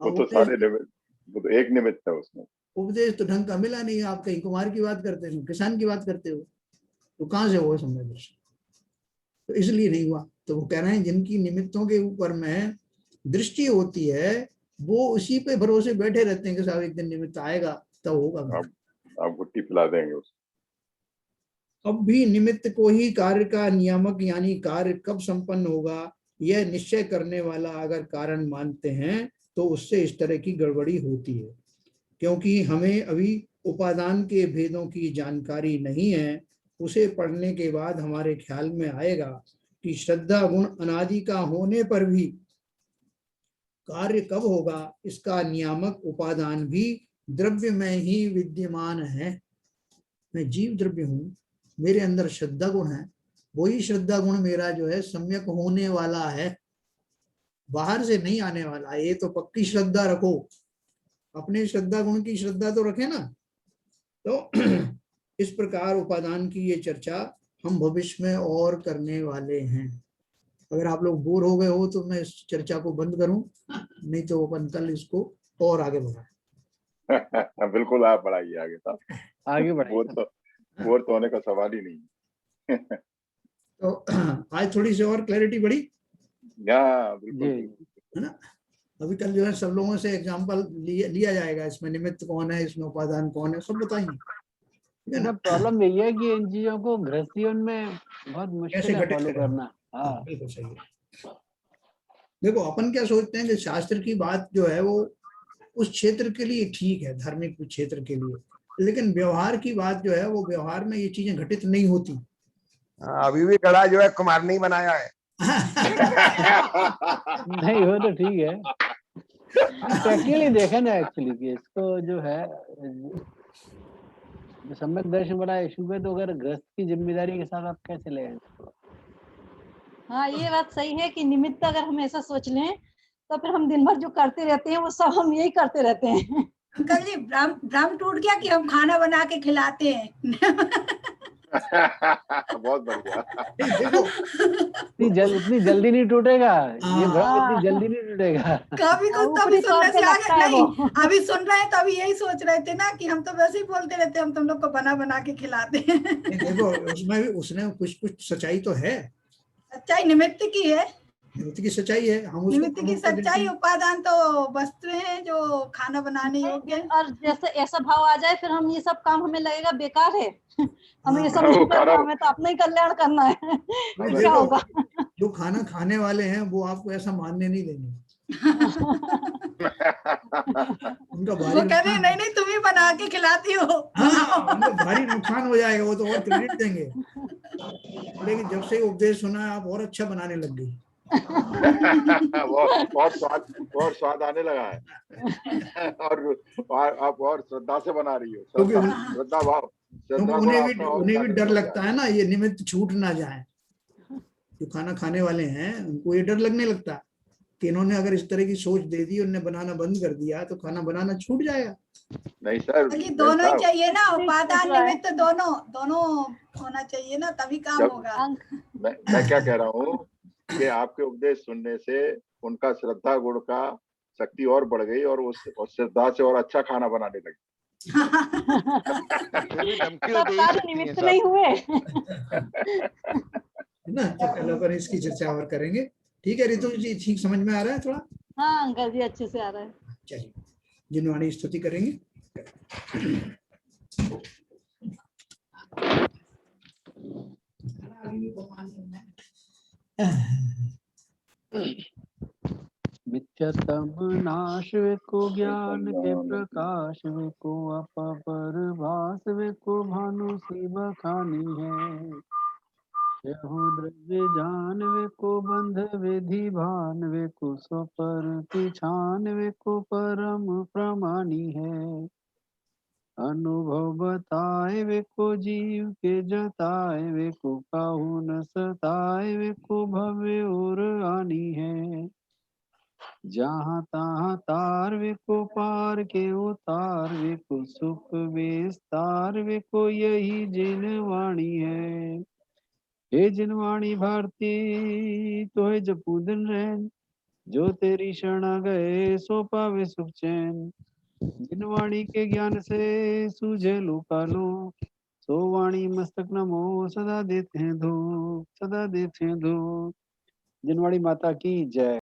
वो तो सारे निमित्त, वो तो एक निमित्त है उसमें। उपदेश तो ढंग का मिला नहीं। आप कहीं कुमार की बात करते हो, किसान की बात करते हो, तो कहाँ से हो सम्यक दर्शन। तो इसलिए नहीं हुआ। तो वो कह रहे हैं जिनकी निमित्तों के ऊपर में दृष्टि होती है वो उसी पे भरोसे बैठे रहते हैं कि साहब एक दिन निमित्त आएगा तब होगा। आप गुट्टी पिला देंगे उसको। अब भी निमित्त को ही कार्य का नियामक यानी कार्य कब संपन्न होगा यह निश्चय करने वाला अगर कारण मानते हैं तो उससे इस तरह की गड़बड़ी होती है, क्योंकि हमें अभी उपादान के भेदों की जानकारी नहीं है। उसे पढ़ने के बाद हमारे ख्याल में आएगा कि श्रद्धा गुण अनादि का होने पर भी कार्य कब होगा, इसका नियामक उपादान भी द्रव्य में ही विद्यमान है। मैं जीव द्रव्य हूं, मेरे अंदर श्रद्धा गुण है, वही श्रद्धा गुण मेरा जो है सम्यक होने वाला है, बाहर से नहीं आने वाला। ये तो पक्की श्रद्धा रखो, अपने श्रद्धा गुण की श्रद्धा तो रखे ना। तो इस प्रकार उपादान की ये चर्चा हम भविष्य में और करने वाले हैं। अगर आप लोग बोर हो गए हो तो मैं इस चर्चा को बंद करूं, नहीं तो अपन कल इसको और आगे बढ़ाएं। बिल्कुल आप बढ़ाइए आगे साहब, आगे बढ़ाइए। बोर तो होने का सवाल ही नहीं। तो आज थोड़ी सी और क्लैरिटी बढ़ी। बिल्कुल है ना। अभी कल जो है सब लोगों से एग्जांपल लिया जाएगा, इसमें निमित्त कौन है, इसमें उपादान कौन है, सब बताएंगे। ना प्रॉब्लम यही है कि इन चीजों को गृहस्थी में बहुत मुश्किल है फॉलो करना। हाँ बिल्कुल सही है। देखो अपन क्या सोचते हैं कि शास्त्र की बात जो है वो उस क्षेत्र के लिए ठीक है, धार्मिक क्षेत्र के लिए, लेकिन व्यवहार की बात जो है वो व्यवहार में ये चीजें घटित नहीं होती। अभी भी गड़ा जो है कुमार नहीं बनाया है। नहीं वो तो ठीक है, प्रैक्टिकली देखा ना एक्चुअली कि इसको जो है सम्यक दर्शन बड़ा इशू है, तो अगर गृहस्थ की जिम्मेदारी के साथ आप कैसे ले इसको। हाँ ये बात सही है कि निमित्त अगर हम ऐसा सोच लें तो फिर हम दिन भर जो करते रहते हैं वो सब हम यही करते रहते हैं। अंकल जी भ्रम टूट गया कि हम खाना बना के खिलाते हैं। बहुत बढ़िया। देखो इतनी जल्दी नहीं टूटेगा, ये भ्रम हाँ। इतनी जल्दी नहीं टूटेगा। कभी कुछ तो ऊपरी अभी तौर सुनने पे से आगे लगता है नहीं, वो। अभी सुन रहे हैं तो अभी यही सोच रहे थे ना कि हम तो वैसे ही बोलते रहते हैं, हम तुम लोग को बना बना के खिलाते हैं। नहीं, देखो उसमें भी उसने कुछ सच्चाई तो है, सच्चाई निमित्त की है, निमित्त की सच्चाई है, हम उसको निमित्त की प्रमोट कर देते सच्चाई। हैं। उपादान तो वस्तुएं हैं जो खाना बनाने योग्य हैं। और जैसे ऐसा भाव आ जाए फिर हम ये सब काम हमें लगेगा बेकार है, हमें ये सब हाँ, नहीं वो करना, खाना- हमें तो अपना ही कल्याण करना है। भाई तो क्या देखो, होगा? जो खाना खाने वाले हैं वो आपको ऐसा मानने नहीं देंगे, उनका वो भारी कह रहे हैं, नुकसान। नहीं नहीं तुम ही बना के खिलाती हो, हाँ, उनका भारी नुकसान हो जाएगा, वो तो और क्रेडिट देंगे, लेकिन जब से उपदेश सुना आप और अच्छा बनाने लग गई। और स्वाद आने लगा है। और आप और श्रद्धा से बना रही हो, क्योंकि श्रद्धा भाव, श्रद्धा गुण आपका और उन्हें भी जागृत डर हो लगता गया। है ना, ये निमित्त छूट ना जाए। जो खाना खाने वाले हैं उनको ये डर लगने लगता है कि इन्होंने अगर इस तरह की सोच दे दी, उन्होंने बनाना बंद कर दिया तो खाना बनाना छूट जाएगा। नहीं सर, बल्कि दोनों ही चाहिए ना, नहीं उपादान छूट रहा है। निमित्त दोनों दोनों होना चाहिए ना, तभी काम जब- होगा। अंक मैं क्या कह रहा हूँ कि आपके उपदेश सुनने से उनका श्रद्धा गुण का शक्ति और बढ़ गई और उस श्रद्धा से और अच्छा खाना बनाने लगी। फिर भी धमकी तो सब दे ही कार्य सकती हैं निमित्त साहब। नहीं हुए। है ना, तो कल अपन इसकी चर्चा और करेंगे। ठीक है रितु जी, ठीक समझ में आ रहा है थोड़ा? हाँ अंकल जी अच्छे से आ रहा है। चलिए जिनवाणी स्तुति करेंगे। मिथ्यतम नाश वे को ज्ञान के प्रकाश वे को अपर भास वे को भानु सी बखानी है। यहो द्रव्य जान वे को बंध विधि भान वे को स्वपर की छान वे को परम प्रमाणी है। अनुभव बताए वे को जीव के जताए वे को काहू न सताए वे को भव्य और आनी है। जहाँ तहाँ तार वे को पार के उतार वे को सुख विस्तार वे को यही जिन वाणी है। हे जिन वाणी भारती तो है जपू दिन रैन, जो तेरी शरणा गए सो पावे सुख चैन। जिन वाणी के ज्ञान से सूझे लोकालो, सो वाणी मस्तक नमो सदा देते हैं धूप, सदा देते हैं धूप। जिनवाणी माता की जय।